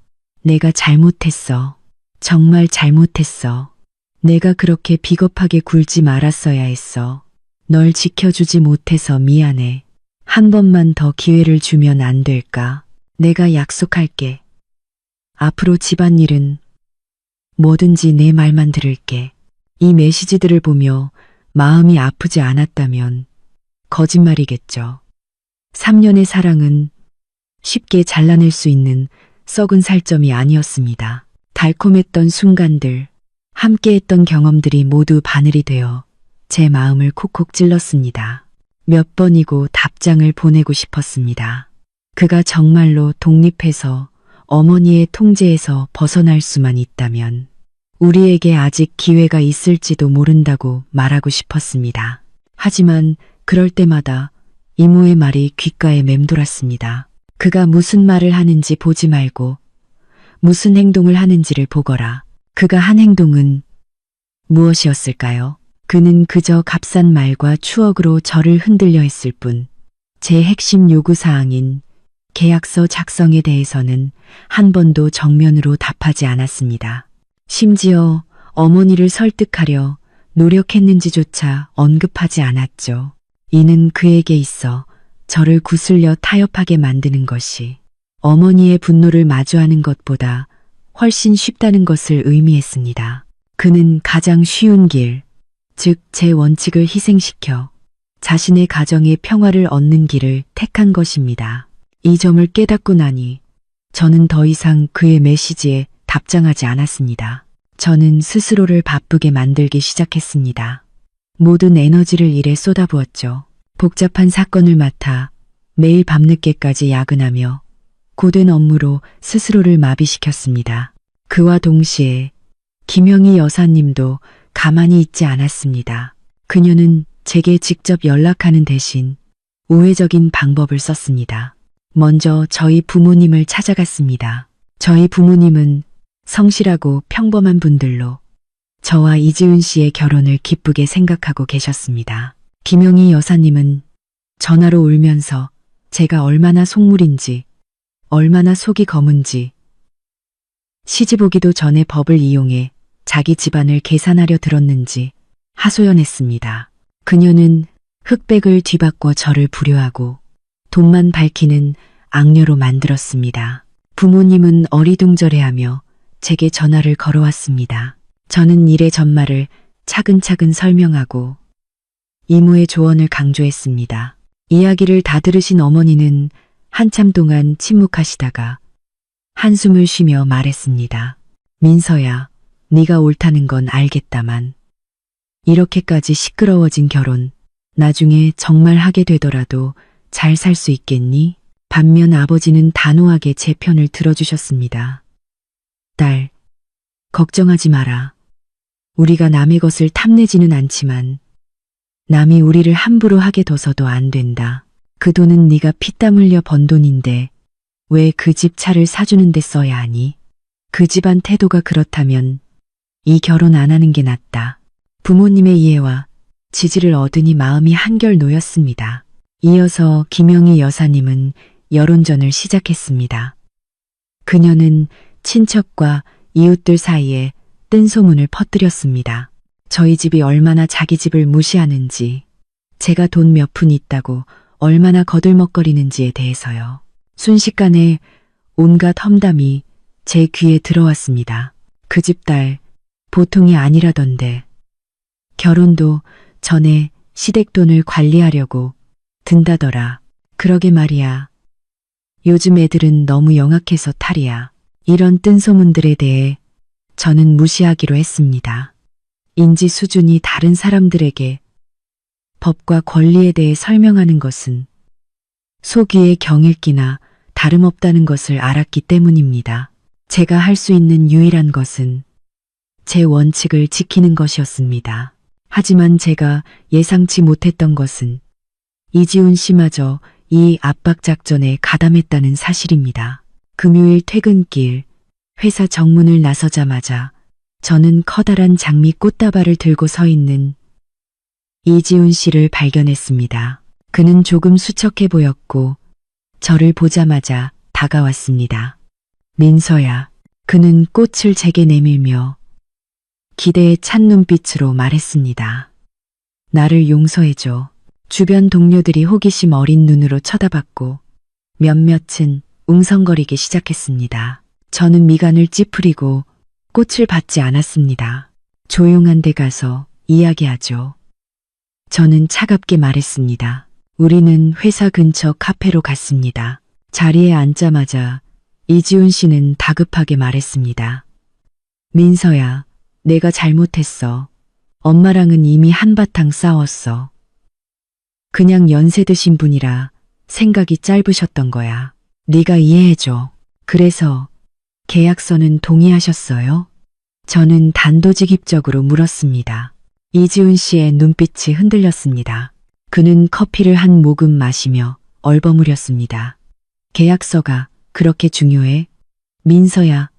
내가 잘못했어. 정말 잘못했어. 내가 그렇게 비겁하게 굴지 말았어야 했어. 널 지켜주지 못해서 미안해. 한 번만 더 기회를 주면 안 될까? 내가 약속할게. 앞으로 집안일은 뭐든지 내 말만 들을게. 이 메시지들을 보며 마음이 아프지 않았다면 거짓말이겠죠. 3년의 사랑은 쉽게 잘라낼 수 있는 썩은 살점이 아니었습니다. 달콤했던 순간들, 함께했던 경험들이 모두 바늘이 되어 제 마음을 콕콕 찔렀습니다. 몇 번이고 답장을 보내고 싶었습니다. 그가 정말로 독립해서 어머니의 통제에서 벗어날 수만 있다면 우리에게 아직 기회가 있을지도 모른다고 말하고 싶었습니다. 하지만 그럴 때마다 이모의 말이 귓가에 맴돌았습니다. 그가 무슨 말을 하는지 보지 말고 무슨 행동을 하는지를 보거라. 그가 한 행동은 무엇이었을까요? 그는 그저 값싼 말과 추억으로 저를 흔들려 했을 뿐, 제 핵심 요구사항인 계약서 작성에 대해서는 한 번도 정면으로 답하지 않았습니다. 심지어 어머니를 설득하려 노력했는지조차 언급하지 않았죠. 이는 그에게 있어 저를 구슬려 타협하게 만드는 것이 어머니의 분노를 마주하는 것보다 훨씬 쉽다는 것을 의미했습니다. 그는 가장 쉬운 길, 즉 제 원칙을 희생시켜 자신의 가정의 평화를 얻는 길을 택한 것입니다. 이 점을 깨닫고 나니 저는 더 이상 그의 메시지에 답장하지 않았습니다. 저는 스스로를 바쁘게 만들기 시작했습니다. 모든 에너지를 일에 쏟아부었죠. 복잡한 사건을 맡아 매일 밤늦게까지 야근하며 고된 업무로 스스로를 마비시켰습니다. 그와 동시에 김영희 여사님도 가만히 있지 않았습니다. 그녀는 제게 직접 연락하는 대신 우회적인 방법을 썼습니다. 먼저 저희 부모님을 찾아갔습니다. 저희 부모님은 성실하고 평범한 분들로 저와 이지훈 씨의 결혼을 기쁘게 생각하고 계셨습니다. 김영희 여사님은 전화로 울면서 제가 얼마나 속물인지, 얼마나 속이 검은지, 시집 오기도 전에 법을 이용해 자기 집안을 계산하려 들었는지 하소연했습니다. 그녀는 흑백을 뒤바꿔 저를 불효하고 돈만 밝히는 악녀로 만들었습니다. 부모님은 어리둥절해하며 제게 전화를 걸어왔습니다. 저는 일의 전말을 차근차근 설명하고 이모의 조언을 강조했습니다. 이야기를 다 들으신 어머니는 한참 동안 침묵하시다가 한숨을 쉬며 말했습니다. 민서야, 네가 옳다는 건 알겠다만 이렇게까지 시끄러워진 결혼 나중에 정말 하게 되더라도 잘 살 수 있겠니? 반면 아버지는 단호하게 제 편을 들어주셨습니다. 딸, 걱정하지 마라. 우리가 남의 것을 탐내지는 않지만 남이 우리를 함부로 하게 둬서도 안 된다. 그 돈은 네가 피땀 흘려 번 돈인데 왜 그 집 차를 사주는 데 써야 하니? 그 집안 태도가 그렇다면 이 결혼 안 하는 게 낫다. 부모님의 이해와 지지를 얻으니 마음이 한결 놓였습니다. 이어서 김영희 여사님은 여론전을 시작했습니다. 그녀는 친척과 이웃들 사이에 뜬소문을 퍼뜨렸습니다. 저희 집이 얼마나 자기 집을 무시하는지, 제가 돈 몇 푼 있다고 얼마나 거들먹거리는지에 대해서요. 순식간에 온갖 험담이 제 귀에 들어왔습니다. 그 집 딸 보통이 아니라던데 결혼도 전에 시댁돈을 관리하려고 든다더라. 그러게 말이야. 요즘 애들은 너무 영악해서 탈이야. 이런 뜬소문들에 대해 저는 무시하기로 했습니다. 인지 수준이 다른 사람들에게 법과 권리에 대해 설명하는 것은 소귀의 경읽기나 다름없다는 것을 알았기 때문입니다. 제가 할 수 있는 유일한 것은 제 원칙을 지키는 것이었습니다. 하지만 제가 예상치 못했던 것은 이지훈 씨마저 이 압박 작전에 가담했다는 사실입니다. 금요일 퇴근길 회사 정문을 나서자마자 저는 커다란 장미 꽃다발을 들고 서 있는 이지훈 씨를 발견했습니다. 그는 조금 수척해 보였고 저를 보자마자 다가왔습니다. 민서야. 그는 꽃을 제게 내밀며 기대에 찬 눈빛으로 말했습니다. 나를 용서해줘. 주변 동료들이 호기심 어린 눈으로 쳐다봤고 몇몇은 웅성거리기 시작했습니다. 저는 미간을 찌푸리고 꽃을 받지 않았습니다. 조용한 데 가서 이야기하죠. 저는 차갑게 말했습니다. 우리는 회사 근처 카페로 갔습니다. 자리에 앉자마자 이지훈 씨는 다급하게 말했습니다. 민서야, 내가 잘못했어. 엄마랑은 이미 한바탕 싸웠어. 그냥 연세 드신 분이라 생각이 짧으셨던 거야. 네가 이해해줘. 그래서 계약서는 동의하셨어요? 저는 단도직입적으로 물었습니다. 이지훈 씨의 눈빛이 흔들렸습니다. 그는 커피를 한 모금 마시며 얼버무렸습니다. 계약서가 그렇게 중요해? 민서야,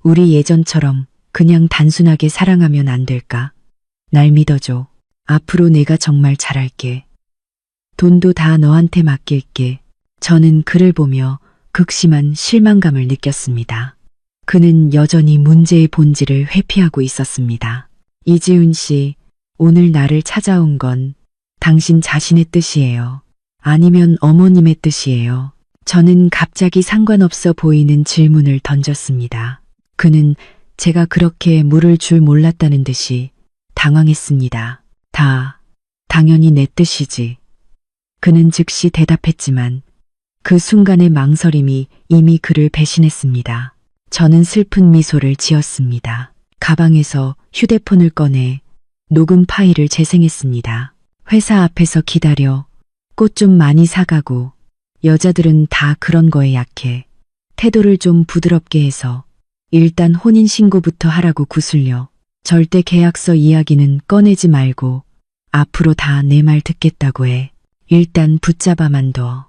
우리 예전처럼 그냥 단순하게 사랑하면 안 될까? 날 믿어줘. 앞으로 내가 정말 잘할게. 돈도 다 너한테 맡길게. 저는 그를 보며 극심한 실망감을 느꼈습니다. 그는 여전히 문제의 본질을 회피하고 있었습니다. 이지훈 씨, 오늘 나를 찾아온 건 당신 자신의 뜻이에요. 아니면 어머님의 뜻이에요. 저는 갑자기 상관없어 보이는 질문을 던졌습니다. 그는 제가 그렇게 물을 줄 몰랐다는 듯이 당황했습니다. 당연히 내 뜻이지. 그는 즉시 대답했지만 그 순간의 망설임이 이미 그를 배신했습니다. 저는 슬픈 미소를 지었습니다. 가방에서 휴대폰을 꺼내 녹음 파일을 재생했습니다. 회사 앞에서 기다려. 꽃 좀 많이 사가고. 여자들은 다 그런 거에 약해. 태도를 좀 부드럽게 해서 일단 혼인신고부터 하라고 구슬려. 절대 계약서 이야기는 꺼내지 말고 앞으로 다 내 말 듣겠다고 해. 일단 붙잡아만 둬.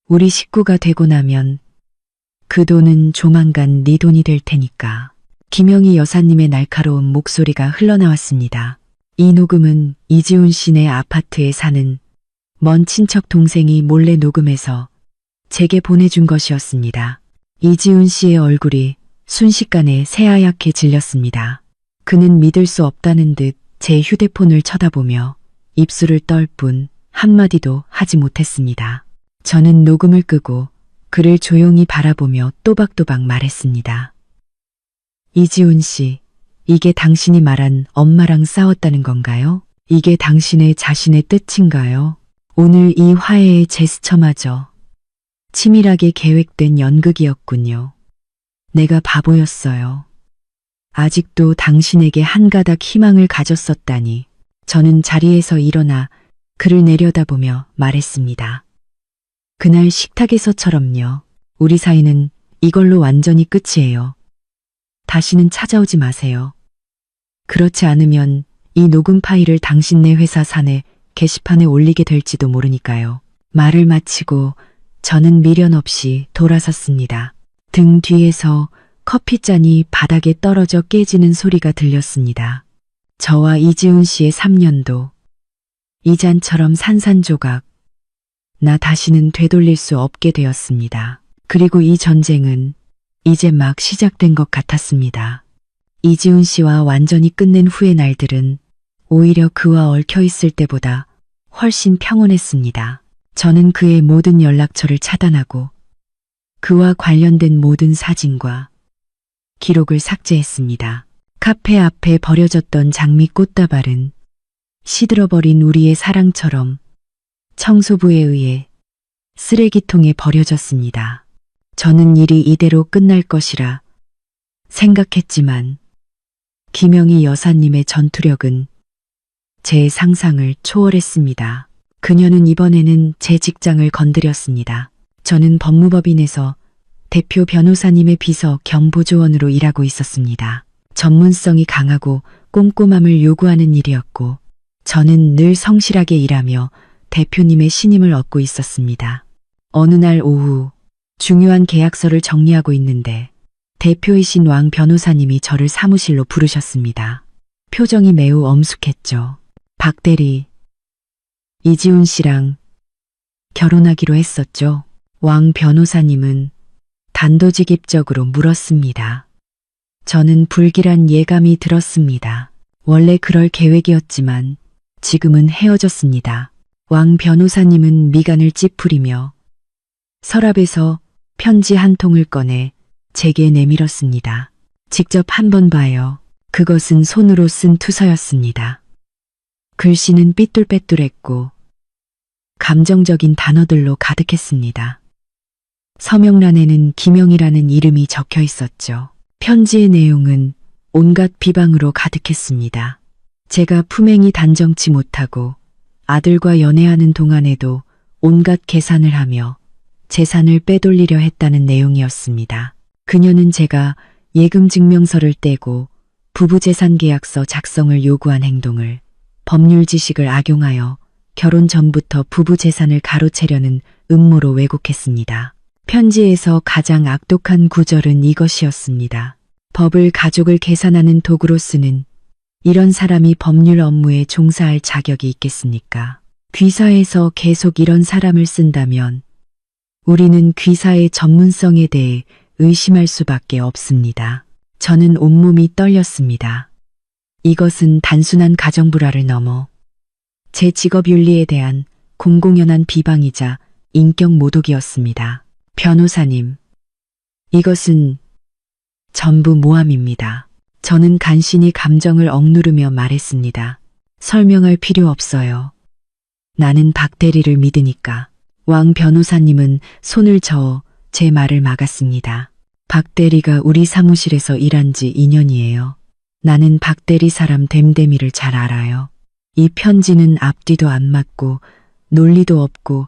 우리 식구가 되고 나면 그 돈은 조만간 네 돈이 될 테니까. 김영희 여사님의 날카로운 목소리가 흘러나왔습니다. 이 녹음은 이지훈 씨네 아파트에 사는 먼 친척 동생이 몰래 녹음해서 제게 보내준 것이었습니다. 이지훈 씨의 얼굴이 순식간에 새하얗게 질렸습니다. 그는 믿을 수 없다는 듯 제 휴대폰을 쳐다보며 입술을 떨 뿐 한마디도 하지 못했습니다. 저는 녹음을 끄고 그를 조용히 바라보며 또박또박 말했습니다. 이지훈 씨, 이게 당신이 말한 엄마랑 싸웠다는 건가요? 이게 당신의 자신의 뜻인가요? 오늘 이 화해의 제스처마저 치밀하게 계획된 연극이었군요. 내가 바보였어요. 아직도 당신에게 한 가닥 희망을 가졌었다니. 저는 자리에서 일어나 그를 내려다보며 말했습니다. 그날 식탁에서처럼요. 우리 사이는 이걸로 완전히 끝이에요. 다시는 찾아오지 마세요. 그렇지 않으면 이 녹음 파일을 당신네 회사 사내 게시판에 올리게 될지도 모르니까요. 말을 마치고 저는 미련 없이 돌아섰습니다. 등 뒤에서 커피잔이 바닥에 떨어져 깨지는 소리가 들렸습니다. 저와 이지훈 씨의 3년도. 이 잔처럼 산산조각. 나 다시는 되돌릴 수 없게 되었습니다. 그리고 이 전쟁은 이제 막 시작된 것 같았습니다. 이지훈 씨와 완전히 끝낸 후의 날들은 오히려 그와 얽혀 있을 때보다 훨씬 평온했습니다. 저는 그의 모든 연락처를 차단하고 그와 관련된 모든 사진과 기록을 삭제했습니다. 카페 앞에 버려졌던 장미 꽃다발은 시들어버린 우리의 사랑처럼 청소부에 의해 쓰레기통에 버려졌습니다. 저는 일이 이대로 끝날 것이라 생각했지만 김영희 여사님의 전투력은 제 상상을 초월했습니다. 그녀는 이번에는 제 직장을 건드렸습니다. 저는 법무법인에서 대표 변호사님의 비서 겸 보조원으로 일하고 있었습니다. 전문성이 강하고 꼼꼼함을 요구하는 일이었고 저는 늘 성실하게 일하며 대표님의 신임을 얻고 있었습니다. 어느 날 오후 중요한 계약서를 정리하고 있는데 대표이신 왕 변호사님이 저를 사무실로 부르셨습니다. 표정이 매우 엄숙했죠. 박 대리, 이지훈 씨랑 결혼하기로 했었죠? 왕 변호사님은 단도직입적으로 물었습니다. 저는 불길한 예감이 들었습니다. 원래 그럴 계획이었지만 지금은 헤어졌습니다. 왕 변호사님은 미간을 찌푸리며 서랍에서 편지 한 통을 꺼내 제게 내밀었습니다. 직접 한번 봐요. 그것은 손으로 쓴 투서였습니다. 글씨는 삐뚤빼뚤했고 감정적인 단어들로 가득했습니다. 서명란에는 김영이라는 이름이 적혀 있었죠. 편지의 내용은 온갖 비방으로 가득했습니다. 제가 품행이 단정치 못하고 아들과 연애하는 동안에도 온갖 계산을 하며 재산을 빼돌리려 했다는 내용이었습니다. 그녀는 제가 예금 증명서를 떼고 부부재산계약서 작성을 요구한 행동을 법률 지식을 악용하여 결혼 전부터 부부재산을 가로채려는 음모로 왜곡했습니다. 편지에서 가장 악독한 구절은 이것이었습니다. 법을 가족을 계산하는 도구로 쓰는 이런 사람이 법률 업무에 종사할 자격이 있겠습니까? 귀사에서 계속 이런 사람을 쓴다면 우리는 귀사의 전문성에 대해 의심할 수밖에 없습니다. 저는 온몸이 떨렸습니다. 이것은 단순한 가정불화를 넘어 제 직업 윤리에 대한 공공연한 비방이자 인격 모독이었습니다. 변호사님, 이것은 전부 모함입니다. 저는 간신히 감정을 억누르며 말했습니다. 설명할 필요 없어요. 나는 박 대리를 믿으니까. 왕 변호사님은 손을 저어 제 말을 막았습니다. 박 대리가 우리 사무실에서 일한 지 2년이에요. 나는 박 대리 사람 됨됨이를 잘 알아요. 이 편지는 앞뒤도 안 맞고 논리도 없고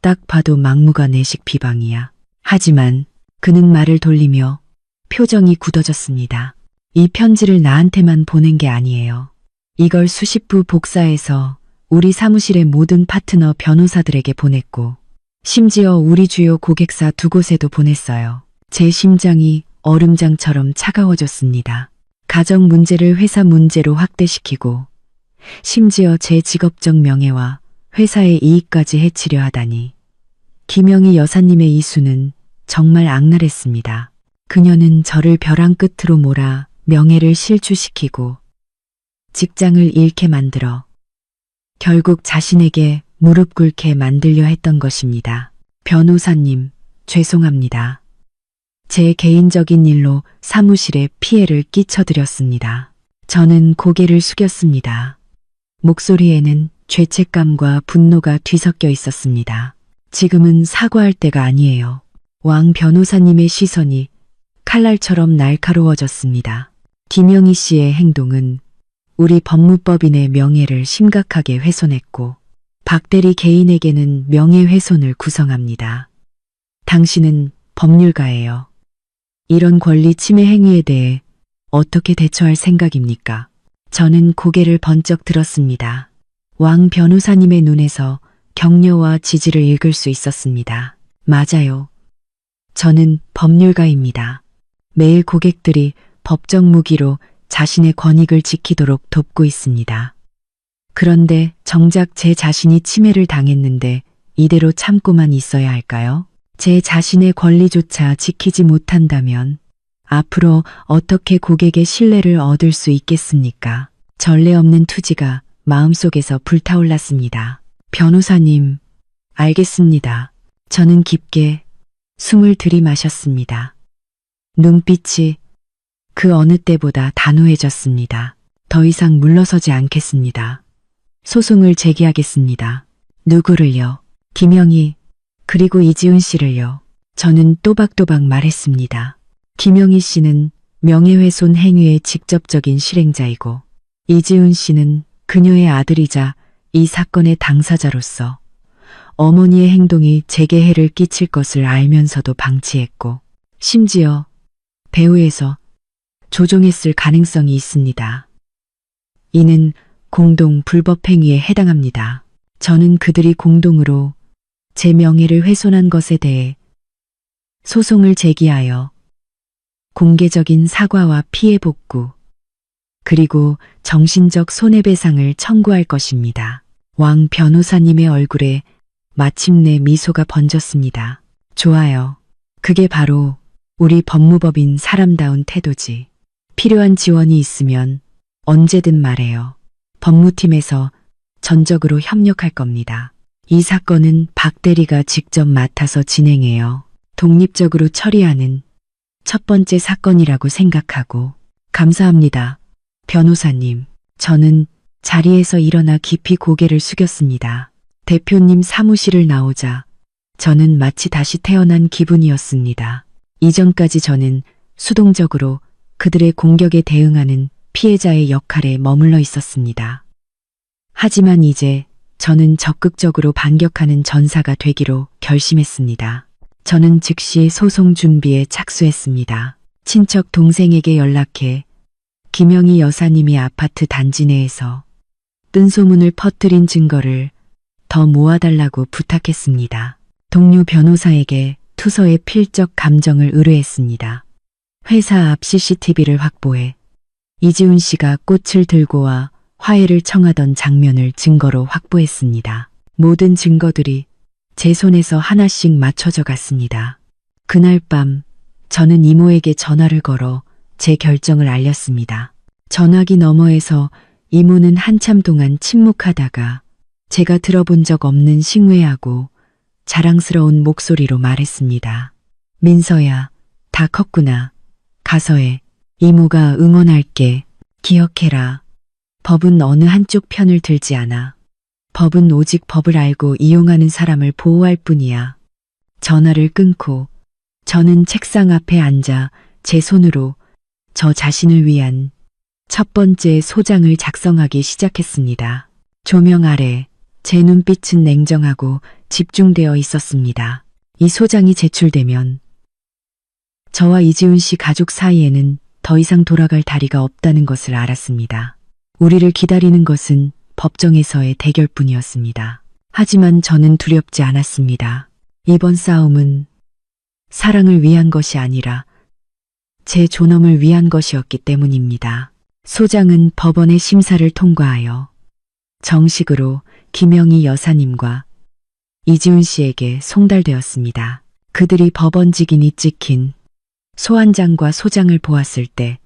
딱 봐도 막무가내식 비방이야. 하지만 그는 말을 돌리며 표정이 굳어졌습니다. 이 편지를 나한테만 보낸 게 아니에요. 이걸 수십 부 복사해서 우리 사무실의 모든 파트너 변호사들에게 보냈고 심지어 우리 주요 고객사 2곳에도 보냈어요. 제 심장이 얼음장처럼 차가워졌습니다. 가정 문제를 회사 문제로 확대시키고 심지어 제 직업적 명예와 회사의 이익까지 해치려 하다니. 김영희 여사님의 이수는 정말 악랄했습니다. 그녀는 저를 벼랑 끝으로 몰아 명예를 실추시키고 직장을 잃게 만들어 결국 자신에게 무릎 꿇게 만들려 했던 것입니다. 변호사님, 죄송합니다. 제 개인적인 일로 사무실에 피해를 끼쳐드렸습니다. 저는 고개를 숙였습니다. 목소리에는 죄책감과 분노가 뒤섞여 있었습니다. 지금은 사과할 때가 아니에요. 왕 변호사님의 시선이 칼날처럼 날카로워졌습니다. 김영희 씨의 행동은 우리 법무법인의 명예를 심각하게 훼손했고 박대리 개인에게는 명예훼손을 구성합니다. 당신은 법률가예요. 이런 권리 침해 행위에 대해 어떻게 대처할 생각입니까? 저는 고개를 번쩍 들었습니다. 왕 변호사님의 눈에서 격려와 지지를 읽을 수 있었습니다. 맞아요. 저는 법률가입니다. 매일 고객들이 법적 무기로 자신의 권익을 지키도록 돕고 있습니다. 그런데 정작 제 자신이 침해를 당했는데 이대로 참고만 있어야 할까요? 제 자신의 권리조차 지키지 못한다면 앞으로 어떻게 고객의 신뢰를 얻을 수 있겠습니까? 전례 없는 투지가 마음속에서 불타올랐습니다. 변호사님, 알겠습니다. 저는 깊게 숨을 들이마셨습니다. 눈빛이 그 어느 때보다 단호해졌습니다. 더 이상 물러서지 않겠습니다. 소송을 제기하겠습니다. 누구를요? 김영희, 그리고 이지훈 씨를요. 저는 또박또박 말했습니다. 김영희 씨는 명예훼손 행위의 직접적인 실행자이고 이지훈 씨는 그녀의 아들이자 이 사건의 당사자로서 어머니의 행동이 제게 해를 끼칠 것을 알면서도 방치했고 심지어 배후에서 조종했을 가능성이 있습니다. 이는 공동 불법 행위에 해당합니다. 저는 그들이 공동으로 제 명예를 훼손한 것에 대해 소송을 제기하여 공개적인 사과와 피해 복구, 그리고 정신적 손해배상을 청구할 것입니다. 왕 변호사님의 얼굴에 마침내 미소가 번졌습니다. 좋아요. 그게 바로 우리 법무법인 사람다운 태도지. 필요한 지원이 있으면 언제든 말해요. 법무팀에서 전적으로 협력할 겁니다. 이 사건은 박 대리가 직접 맡아서 진행해요. 독립적으로 처리하는 첫 번째 사건이라고 생각하고 감사합니다. 변호사님, 저는 자리에서 일어나 깊이 고개를 숙였습니다. 대표님 사무실을 나오자 저는 마치 다시 태어난 기분이었습니다. 이전까지 저는 수동적으로 그들의 공격에 대응하는 피해자의 역할에 머물러 있었습니다. 하지만 이제 저는 적극적으로 반격하는 전사가 되기로 결심했습니다. 저는 즉시 소송 준비에 착수했습니다. 친척 동생에게 연락해 김영희 여사님이 아파트 단지 내에서 뜬소문을 퍼뜨린 증거를 더 모아달라고 부탁했습니다. 동료 변호사에게 투서의 필적 감정을 의뢰했습니다. 회사 앞 CCTV를 확보해 이지훈 씨가 꽃을 들고 와 화해를 청하던 장면을 증거로 확보했습니다. 모든 증거들이 제 손에서 하나씩 맞춰져 갔습니다. 그날 밤 저는 이모에게 전화를 걸어 제 결정을 알렸습니다. 전화기 너머에서 이모는 한참 동안 침묵하다가 제가 들어본 적 없는 싱외하고 자랑스러운 목소리로 말했습니다. 민서야, 다 컸구나. 가서 해. 이모가 응원할게. 기억해라. 법은 어느 한쪽 편을 들지 않아. 법은 오직 법을 알고 이용하는 사람을 보호할 뿐이야. 전화를 끊고 저는 책상 앞에 앉아 제 손으로 저 자신을 위한 첫 번째 소장을 작성하기 시작했습니다. 조명 아래 제 눈빛은 냉정하고 집중되어 있었습니다. 이 소장이 제출되면 저와 이지훈 씨 가족 사이에는 더 이상 돌아갈 다리가 없다는 것을 알았습니다. 우리를 기다리는 것은 법정에서의 대결뿐이었습니다. 하지만 저는 두렵지 않았습니다. 이번 싸움은 사랑을 위한 것이 아니라 제 존엄을 위한 것이었기 때문입니다. 소장은 법원의 심사를 통과하여 정식으로 김영희 여사님과 이지훈 씨에게 송달되었습니다. 그들이 법원 직인이 찍힌 소환장과 소장을 보았을 때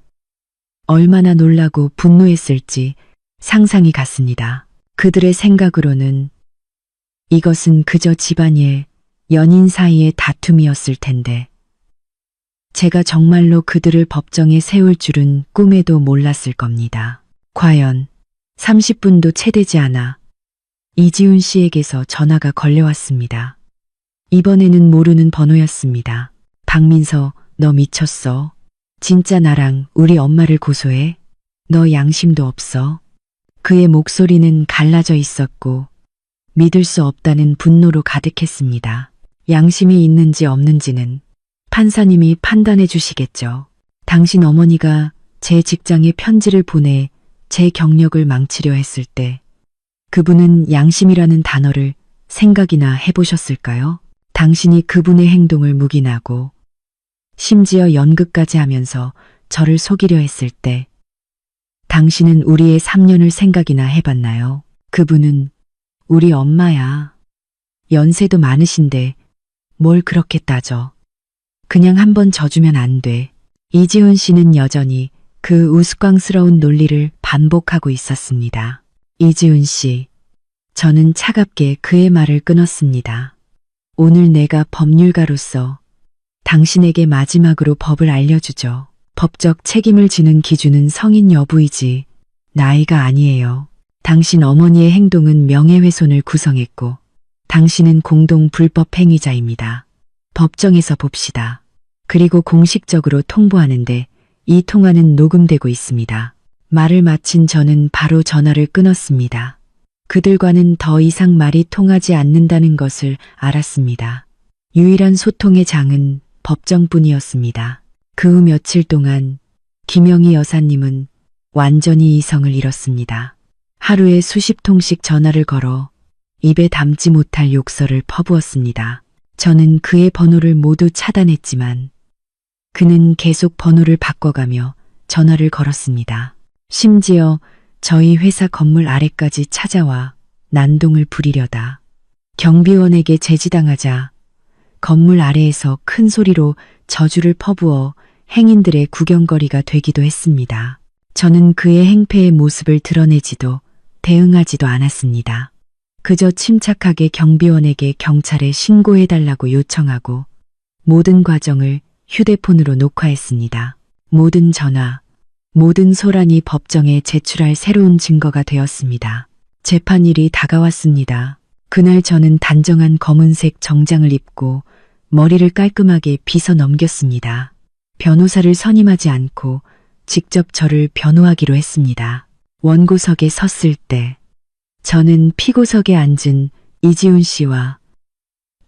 얼마나 놀라고 분노했을지 상상이 갔습니다. 그들의 생각으로는 이것은 그저 집안일, 연인 사이의 다툼이었을 텐데 제가 정말로 그들을 법정에 세울 줄은 꿈에도 몰랐을 겁니다. 과연 30분도 채 되지 않아 이지훈 씨에게서 전화가 걸려왔습니다. 이번에는 모르는 번호였습니다. 박민서, 너 미쳤어? 진짜 나랑 우리 엄마를 고소해? 너 양심도 없어? 그의 목소리는 갈라져 있었고 믿을 수 없다는 분노로 가득했습니다. 양심이 있는지 없는지는 판사님이 판단해 주시겠죠. 당신 어머니가 제 직장에 편지를 보내 제 경력을 망치려 했을 때 그분은 양심이라는 단어를 생각이나 해보셨을까요? 당신이 그분의 행동을 묵인하고 심지어 연극까지 하면서 저를 속이려 했을 때 당신은 우리의 3년을 생각이나 해봤나요? 그분은 우리 엄마야. 연세도 많으신데 뭘 그렇게 따져. 그냥 한번 져주면 안 돼. 이지훈 씨는 여전히 그 우스꽝스러운 논리를 반복하고 있었습니다. 이지훈 씨, 저는 차갑게 그의 말을 끊었습니다. 오늘 내가 법률가로서 당신에게 마지막으로 법을 알려주죠. 법적 책임을 지는 기준은 성인 여부이지 나이가 아니에요. 당신 어머니의 행동은 명예훼손을 구성했고 당신은 공동 불법 행위자입니다. 법정에서 봅시다. 그리고 공식적으로 통보하는데 이 통화는 녹음되고 있습니다. 말을 마친 저는 바로 전화를 끊었습니다. 그들과는 더 이상 말이 통하지 않는다는 것을 알았습니다. 유일한 소통의 장은 법정뿐이었습니다. 그 후 며칠 동안 김영희 여사님은 완전히 이성을 잃었습니다. 하루에 수십 통씩 전화를 걸어 입에 담지 못할 욕설을 퍼부었습니다. 저는 그의 번호를 모두 차단했지만 그는 계속 번호를 바꿔가며 전화를 걸었습니다. 심지어 저희 회사 건물 아래까지 찾아와 난동을 부리려다 경비원에게 제지당하자 건물 아래에서 큰 소리로 저주를 퍼부어 행인들의 구경거리가 되기도 했습니다. 저는 그의 행패의 모습을 드러내지도 대응하지도 않았습니다. 그저 침착하게 경비원에게 경찰에 신고해달라고 요청하고 모든 과정을 휴대폰으로 녹화했습니다. 모든 전화, 모든 소란이 법정에 제출할 새로운 증거가 되었습니다. 재판일이 다가왔습니다. 그날 저는 단정한 검은색 정장을 입고 머리를 깔끔하게 빗어 넘겼습니다. 변호사를 선임하지 않고 직접 저를 변호하기로 했습니다. 원고석에 섰을 때 저는 피고석에 앉은 이지훈 씨와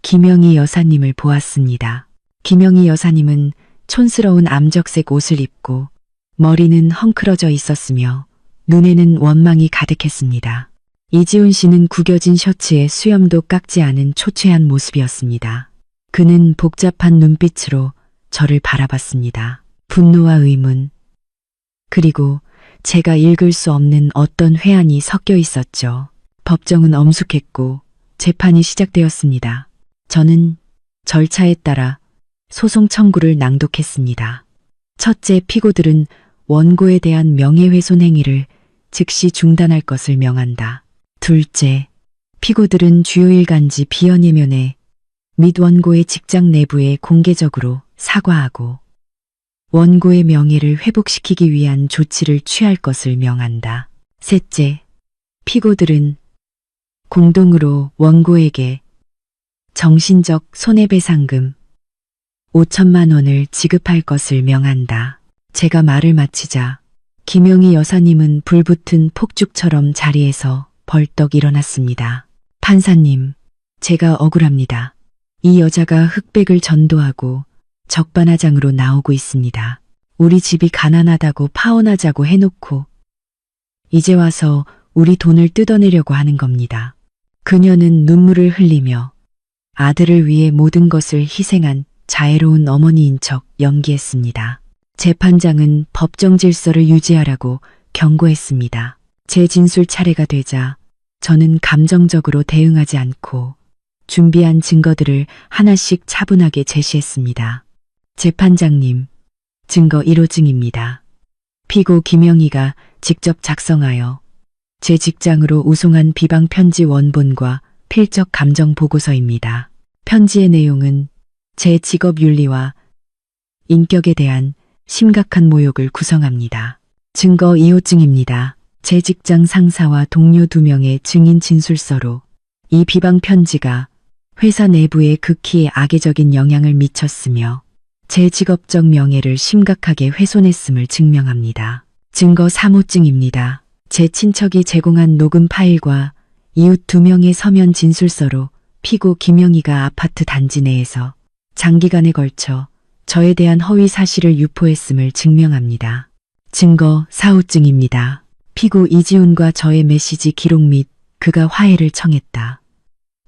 김영희 여사님을 보았습니다. 김영희 여사님은 촌스러운 암적색 옷을 입고 머리는 헝클어져 있었으며 눈에는 원망이 가득했습니다. 이지훈 씨는 구겨진 셔츠에 수염도 깎지 않은 초췌한 모습이었습니다. 그는 복잡한 눈빛으로 저를 바라봤습니다. 분노와 의문, 그리고 제가 읽을 수 없는 어떤 회한이 섞여 있었죠. 법정은 엄숙했고 재판이 시작되었습니다. 저는 절차에 따라 소송 청구를 낭독했습니다. 첫째, 피고들은 원고에 대한 명예훼손 행위를 즉시 중단할 것을 명한다. 둘째, 피고들은 주요일 간지 비연 예면에 및 원고의 직장 내부에 공개적으로 사과하고 원고의 명예를 회복시키기 위한 조치를 취할 것을 명한다. 셋째, 피고들은 공동으로 원고에게 정신적 손해배상금 5천만 원을 지급할 것을 명한다. 제가 말을 마치자 김영희 여사님은 불붙은 폭죽처럼 자리에서 벌떡 일어났습니다. 판사님, 제가 억울합니다. 이 여자가 흑백을 전도하고 적반하장으로 나오고 있습니다. 우리 집이 가난하다고 파혼하자고 해놓고 이제 와서 우리 돈을 뜯어내려고 하는 겁니다. 그녀는 눈물을 흘리며 아들을 위해 모든 것을 희생한 자애로운 어머니인 척 연기했습니다. 재판장은 법정 질서를 유지하라고 경고했습니다. 제 진술 차례가 되자 저는 감정적으로 대응하지 않고 준비한 증거들을 하나씩 차분하게 제시했습니다. 재판장님, 증거 1호증입니다. 피고 김영희가 직접 작성하여 제 직장으로 우송한 비방 편지 원본과 필적 감정 보고서입니다. 편지의 내용은 제 직업 윤리와 인격에 대한 심각한 모욕을 구성합니다. 증거 2호증입니다. 제 직장 상사와 동료 2명의 증인 진술서로 이 비방 편지가 회사 내부에 극히 악의적인 영향을 미쳤으며 제 직업적 명예를 심각하게 훼손했음을 증명합니다. 증거 3호증입니다. 제 친척이 제공한 녹음 파일과 이웃 2명의 서면 진술서로 피고 김영희가 아파트 단지 내에서 장기간에 걸쳐 저에 대한 허위 사실을 유포했음을 증명합니다. 증거 4호증입니다. 피고 이지훈과 저의 메시지 기록 및 그가 화해를 청했다.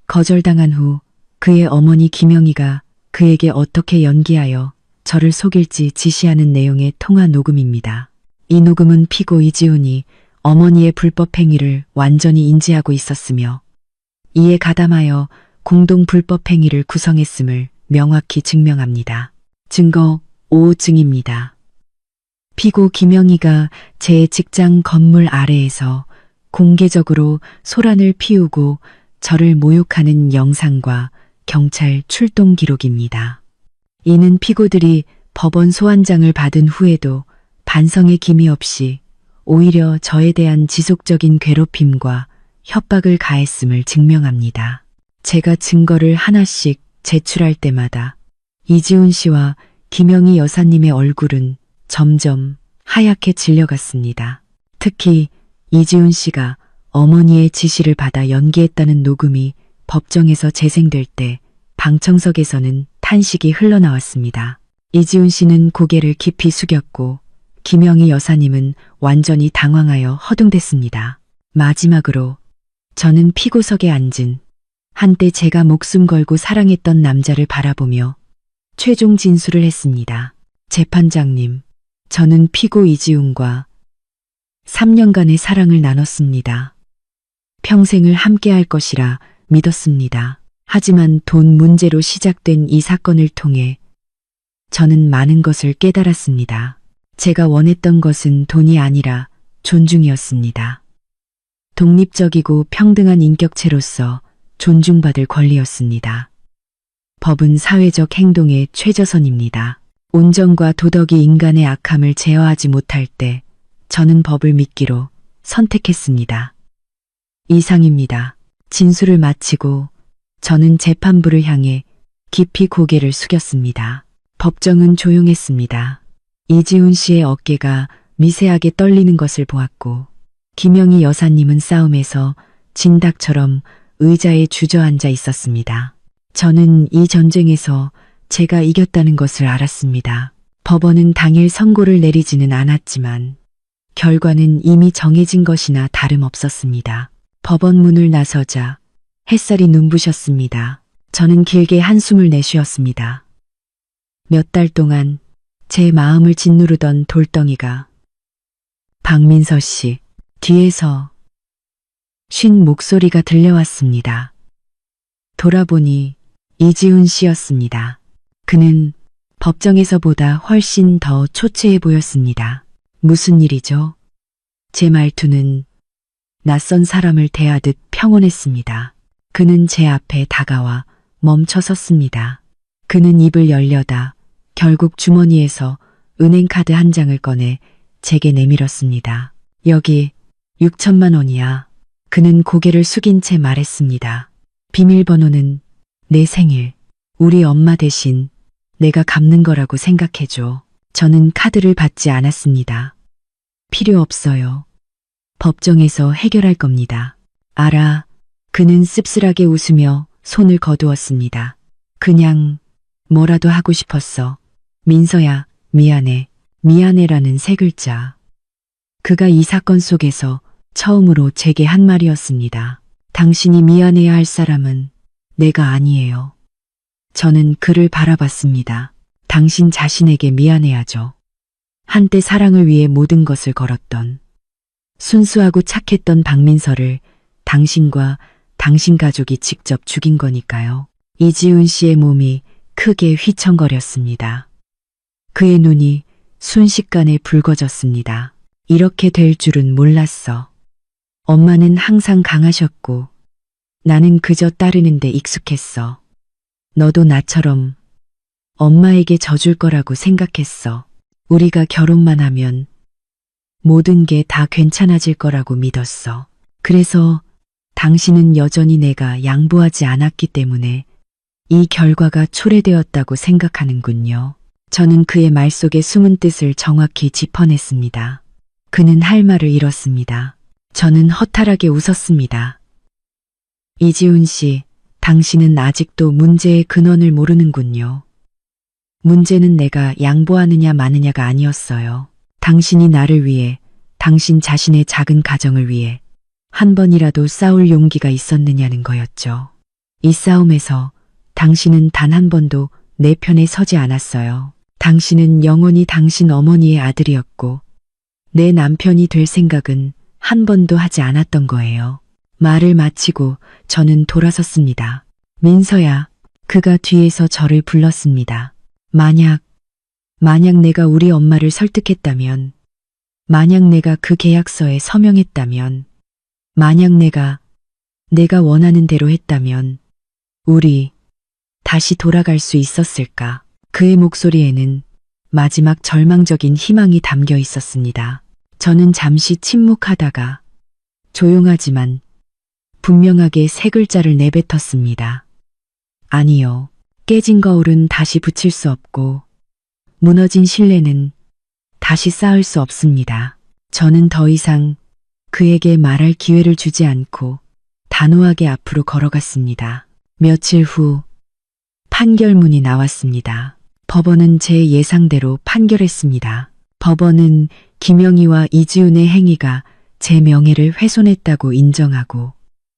거절당한 후 그의 어머니 김영희가 그에게 어떻게 연기하여 저를 속일지 지시하는 내용의 통화 녹음입니다. 이 녹음은 피고 이지훈이 어머니의 불법 행위를 완전히 인지하고 있었으며 이에 가담하여 공동 불법 행위를 구성했음을 명확히 증명합니다. 증거 5호증입니다. 피고 김영희가 제 직장 건물 아래에서 공개적으로 소란을 피우고 저를 모욕하는 영상과 경찰 출동 기록입니다. 이는 피고들이 법원 소환장을 받은 후에도 반성의 기미 없이 오히려 저에 대한 지속적인 괴롭힘과 협박을 가했음을 증명합니다. 제가 증거를 하나씩 제출할 때마다 이지훈 씨와 김영희 여사님의 얼굴은 점점 하얗게 질려갔습니다. 특히 이지훈 씨가 어머니의 지시를 받아 연기했다는 녹음이 법정에서 재생될 때 방청석에서는 탄식이 흘러나왔습니다. 이지훈 씨는 고개를 깊이 숙였고 김영희 여사님은 완전히 당황하여 허둥댔습니다. 마지막으로 저는 피고석에 앉은 한때 제가 목숨 걸고 사랑했던 남자를 바라보며 최종 진술을 했습니다. 재판장님, 저는 피고 이지훈과 3년간의 사랑을 나눴습니다. 평생을 함께할 것이라 믿었습니다. 하지만 돈 문제로 시작된 이 사건을 통해 저는 많은 것을 깨달았습니다. 제가 원했던 것은 돈이 아니라 존중이었습니다. 독립적이고 평등한 인격체로서 존중받을 권리였습니다. 법은 사회적 행동의 최저선입니다. 온정과 도덕이 인간의 악함을 제어하지 못할 때 저는 법을 믿기로 선택했습니다. 이상입니다. 진술을 마치고 저는 재판부를 향해 깊이 고개를 숙였습니다. 법정은 조용했습니다. 이지훈 씨의 어깨가 미세하게 떨리는 것을 보았고 김영희 여사님은 싸움에서 진닭처럼 의자에 주저앉아 있었습니다. 저는 이 전쟁에서 제가 이겼다는 것을 알았습니다. 법원은 당일 선고를 내리지는 않았지만 결과는 이미 정해진 것이나 다름없었습니다. 법원 문을 나서자 햇살이 눈부셨습니다. 저는 길게 한숨을 내쉬었습니다. 몇 달 동안 제 마음을 짓누르던 돌덩이가 박민서 씨 뒤에서 쉰 목소리가 들려왔습니다. 돌아보니 이지훈 씨였습니다. 그는 법정에서보다 훨씬 더 초췌해 보였습니다. 무슨 일이죠? 제 말투는 낯선 사람을 대하듯 평온했습니다. 그는 제 앞에 다가와 멈춰 섰습니다. 그는 입을 열려다 결국 주머니에서 은행카드 한 장을 꺼내 제게 내밀었습니다. 여기 6천만 원이야. 그는 고개를 숙인 채 말했습니다. 비밀번호는 내 생일, 우리 엄마 대신 내가 갚는 거라고 생각해줘. 저는 카드를 받지 않았습니다. 필요 없어요. 법정에서 해결할 겁니다. 알아. 그는 씁쓸하게 웃으며 손을 거두었습니다. 그냥 뭐라도 하고 싶었어. 민서야, 미안해. 미안해라는 세 글자. 그가 이 사건 속에서 처음으로 제게 한 말이었습니다. 당신이 미안해야 할 사람은 내가 아니에요. 저는 그를 바라봤습니다. 당신 자신에게 미안해야죠. 한때 사랑을 위해 모든 것을 걸었던 순수하고 착했던 박민서를 당신과 당신 가족이 직접 죽인 거니까요. 이지훈 씨의 몸이 크게 휘청거렸습니다. 그의 눈이 순식간에 붉어졌습니다. 이렇게 될 줄은 몰랐어. 엄마는 항상 강하셨고 나는 그저 따르는데 익숙했어. 너도 나처럼 엄마에게 져줄 거라고 생각했어. 우리가 결혼만 하면 모든 게 다 괜찮아질 거라고 믿었어. 그래서 당신은 여전히 내가 양보하지 않았기 때문에 이 결과가 초래되었다고 생각하는군요. 저는 그의 말 속의 숨은 뜻을 정확히 짚어냈습니다. 그는 할 말을 잃었습니다. 저는 허탈하게 웃었습니다. 이지훈 씨, 당신은 아직도 문제의 근원을 모르는군요. 문제는 내가 양보하느냐 마느냐가 아니었어요. 당신이 나를 위해, 당신 자신의 작은 가정을 위해 한 번이라도 싸울 용기가 있었느냐는 거였죠. 이 싸움에서 당신은 단 한 번도 내 편에 서지 않았어요. 당신은 영원히 당신 어머니의 아들이었고 내 남편이 될 생각은 한 번도 하지 않았던 거예요. 말을 마치고 저는 돌아섰습니다. 민서야, 그가 뒤에서 저를 불렀습니다. 만약 내가 우리 엄마를 설득했다면, 만약 내가 그 계약서에 서명했다면, 만약 내가 원하는 대로 했다면, 우리 다시 돌아갈 수 있었을까? 그의 목소리에는 마지막 절망적인 희망이 담겨 있었습니다. 저는 잠시 침묵하다가 조용하지만 분명하게 세 글자를 내뱉었습니다. 아니요. 깨진 거울은 다시 붙일 수 없고 무너진 신뢰는 다시 쌓을 수 없습니다. 저는 더 이상 그에게 말할 기회를 주지 않고 단호하게 앞으로 걸어갔습니다. 며칠 후 판결문이 나왔습니다. 법원은 제 예상대로 판결했습니다. 법원은 김영희와 이지훈의 행위가 제 명예를 훼손했다고 인정하고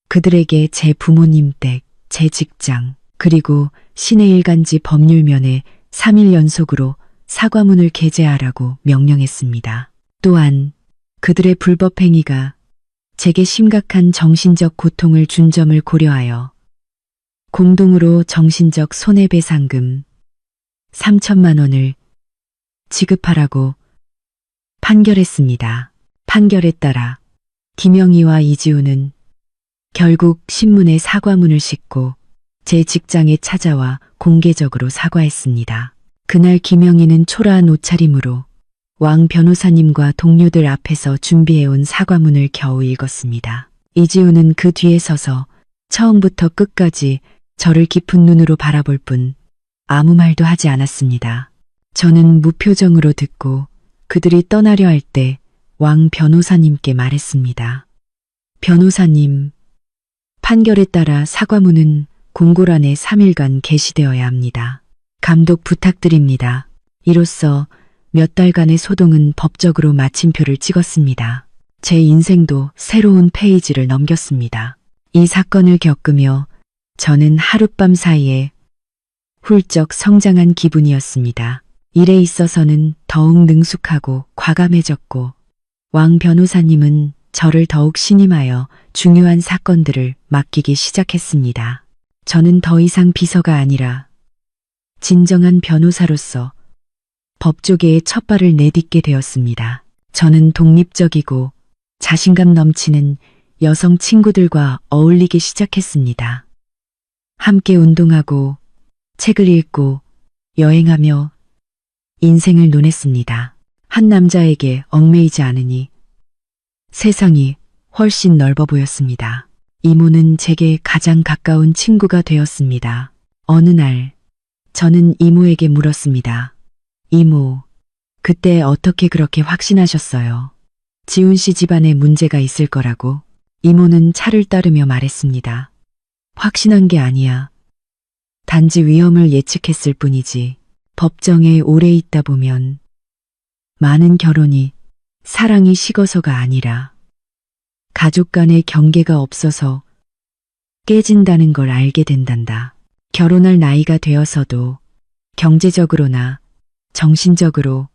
그들에게 제 부모님 댁, 제 직장, 그리고 신해일간지 법률면에 3일 연속으로 사과문을 게재하라고 명령했습니다. 또한 그들의 불법 행위가 제게 심각한 정신적 고통을 준 점을 고려하여 공동으로 정신적 손해배상금 3천만 원을 지급하라고 판결했습니다. 판결에 따라 김영희와 이지훈은 결국 신문에 사과문을 싣고 제 직장에 찾아와 공개적으로 사과했습니다. 그날 김영희는 초라한 옷차림으로 왕 변호사님과 동료들 앞에서 준비해온 사과문을 겨우 읽었습니다. 이지훈은 그 뒤에 서서 처음부터 끝까지 저를 깊은 눈으로 바라볼 뿐 아무 말도 하지 않았습니다. 저는 무표정으로 듣고 그들이 떠나려 할 때 왕 변호사님께 말했습니다. 변호사님, 판결에 따라 사과문은 공고란에 3일간 게시되어야 합니다. 감독 부탁드립니다. 이로써 몇 달간의 소동은 법적으로 마침표를 찍었습니다. 제 인생도 새로운 페이지를 넘겼습니다. 이 사건을 겪으며 저는 하룻밤 사이에 훌쩍 성장한 기분이었습니다. 일에 있어서는 더욱 능숙하고 과감해졌고 왕 변호사님은 저를 더욱 신임하여 중요한 사건들을 맡기기 시작했습니다. 저는 더 이상 비서가 아니라 진정한 변호사로서 법조계의 첫 발을 내딛게 되었습니다. 저는 독립적이고 자신감 넘치는 여성 친구들과 어울리기 시작했습니다. 함께 운동하고 책을 읽고 여행하며 인생을 논했습니다. 한 남자에게 얽매이지 않으니 세상이 훨씬 넓어 보였습니다. 이모는 제게 가장 가까운 친구가 되었습니다. 어느 날 저는 이모에게 물었습니다. 이모, 그때 어떻게 그렇게 확신하셨어요? 지훈 씨 집안에 문제가 있을 거라고? 이모는 차를 따르며 말했습니다. 확신한 게 아니야. 단지 위험을 예측했을 뿐이지. 법정에 오래 있다 보면 많은 결혼이 사랑이 식어서가 아니라 가족 간의 경계가 없어서 깨진다는 걸 알게 된단다. 결혼할 나이가 되어서도 경제적으로나 정신적으로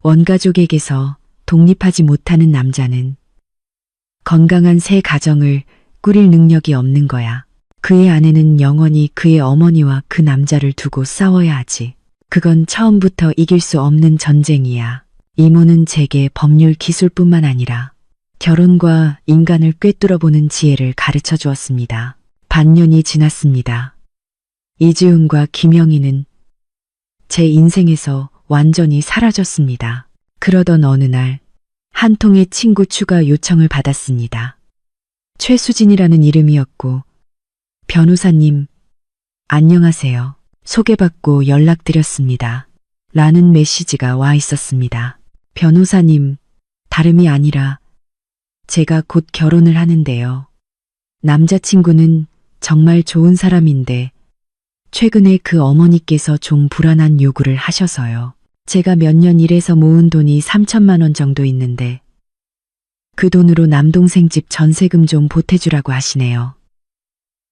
원가족에게서 독립하지 못하는 남자는 건강한 새 가정을 꾸릴 능력이 없는 거야. 그의 아내는 영원히 그의 어머니와 그 남자를 두고 싸워야 하지. 그건 처음부터 이길 수 없는 전쟁이야. 이모는 제게 법률 기술뿐만 아니라 결혼과 인간을 꿰뚫어보는 지혜를 가르쳐 주었습니다. 반년이 지났습니다. 이지훈과 김영희는 제 인생에서 완전히 사라졌습니다. 그러던 어느 날, 한 통의 친구 추가 요청을 받았습니다. 최수진이라는 이름이었고, 변호사님, 안녕하세요. 소개받고 연락드렸습니다. 라는 메시지가 와 있었습니다. 변호사님, 다름이 아니라 제가 곧 결혼을 하는데요. 남자친구는 정말 좋은 사람인데 최근에 그 어머니께서 좀 불안한 요구를 하셔서요. 제가 몇 년 일해서 모은 돈이 3천만 원 정도 있는데 그 돈으로 남동생 집 전세금 좀 보태주라고 하시네요.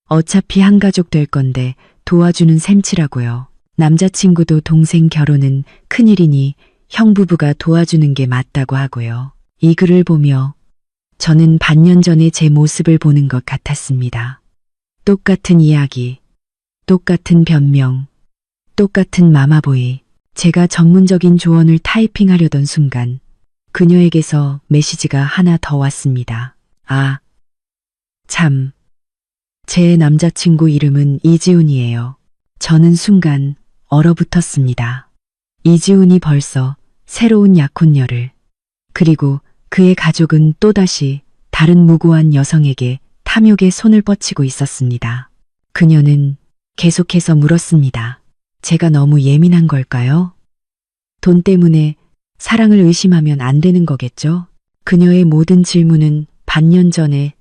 어차피 한 가족 될 건데 도와주는 셈치라고요. 남자친구도 동생 결혼은 큰일이니 형 부부가 도와주는 게 맞다고 하고요. 이 글을 보며 저는 반년 전에 제 모습을 보는 것 같았습니다. 똑같은 이야기, 똑같은 변명, 똑같은 마마보이. 제가 전문적인 조언을 타이핑하려던 순간 그녀에게서 메시지가 하나 더 왔습니다. 아, 참. 제 남자친구 이름은 이지훈이에요. 저는 순간 얼어붙었습니다. 이지훈이 벌써 새로운 약혼녀를, 그리고 그의 가족은 또다시 다른 무고한 여성에게 탐욕의 손을 뻗치고 있었습니다. 그녀는 계속해서 물었습니다. 제가 너무 예민한 걸까요? 돈 때문에 사랑을 의심하면 안 되는 거겠죠? 그녀의 모든 질문은 반년 전에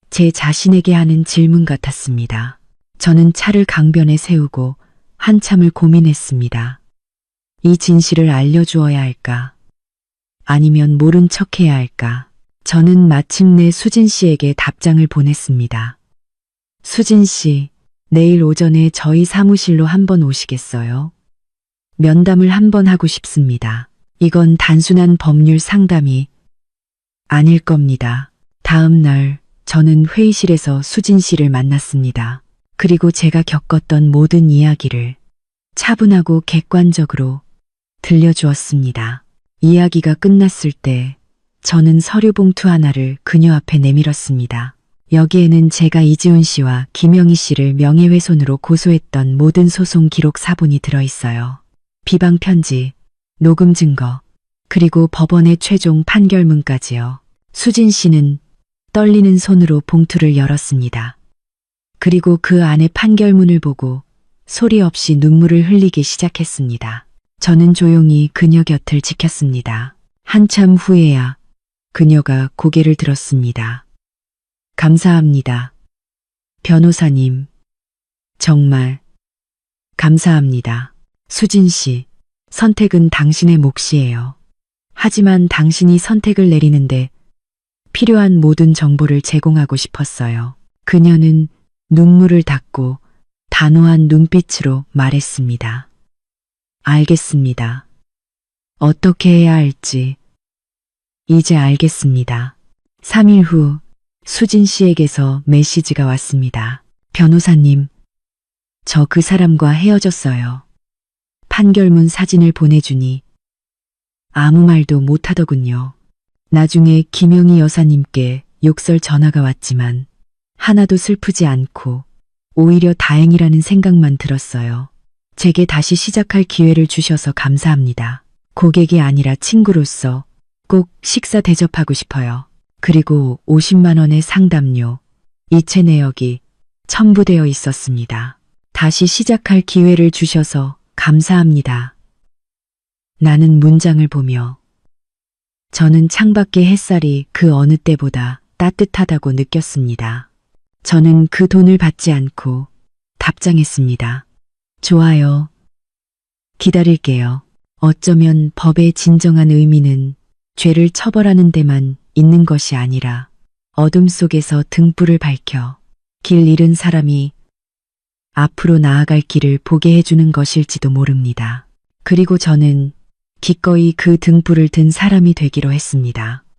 제 자신에게 하는 질문 같았습니다. 저는 차를 강변에 세우고 한참을 고민했습니다. 이 진실을 알려주어야 할까? 아니면 모른 척해야 할까? 저는 마침내 수진 씨에게 답장을 보냈습니다. 수진 씨, 내일 오전에 저희 사무실로 한번 오시겠어요? 면담을 한번 하고 싶습니다. 이건 단순한 법률 상담이 아닐 겁니다. 다음 날 저는 회의실에서 수진 씨를 만났습니다. 그리고 제가 겪었던 모든 이야기를 차분하고 객관적으로 들려주었습니다. 이야기가 끝났을 때 저는 서류 봉투 하나를 그녀 앞에 내밀었습니다. 여기에는 제가 이지훈 씨와 김영희 씨를 명예훼손으로 고소했던 모든 소송 기록 사본이 들어있어요. 비방 편지, 녹음 증거, 그리고 법원의 최종 판결문까지요. 수진 씨는 떨리는 손으로 봉투를 열었습니다. 그리고 그 안에 판결문을 보고 소리 없이 눈물을 흘리기 시작했습니다. 저는 조용히 그녀 곁을 지켰습니다. 한참 후에야 그녀가 고개를 들었습니다. 감사합니다. 변호사님, 정말 감사합니다. 수진 씨, 선택은 당신의 몫이에요. 하지만 당신이 선택을 내리는데 필요한 모든 정보를 제공하고 싶었어요. 그녀는 눈물을 닦고 단호한 눈빛으로 말했습니다. 알겠습니다. 어떻게 해야 할지 이제 알겠습니다. 3일 후 수진 씨에게서 메시지가 왔습니다. 변호사님, 저 그 사람과 헤어졌어요. 판결문 사진을 보내주니 아무 말도 못하더군요. 나중에 김영희 여사님께 욕설 전화가 왔지만 하나도 슬프지 않고 오히려 다행이라는 생각만 들었어요. 제게 다시 시작할 기회를 주셔서 감사합니다. 고객이 아니라 친구로서 꼭 식사 대접하고 싶어요. 그리고 50만 원의 상담료, 이체 내역이 첨부되어 있었습니다. 다시 시작할 기회를 주셔서 감사합니다. 나는 문장을 보며 저는 창밖의 햇살이 그 어느 때보다 따뜻하다고 느꼈습니다. 저는 그 돈을 받지 않고 답장했습니다. 좋아요. 기다릴게요. 어쩌면 법의 진정한 의미는 죄를 처벌하는 데만 있는 것이 아니라 어둠 속에서 등불을 밝혀 길 잃은 사람이 앞으로 나아갈 길을 보게 해주는 것일지도 모릅니다. 그리고 저는 기꺼이 그 등불을 든 사람이 되기로 했습니다.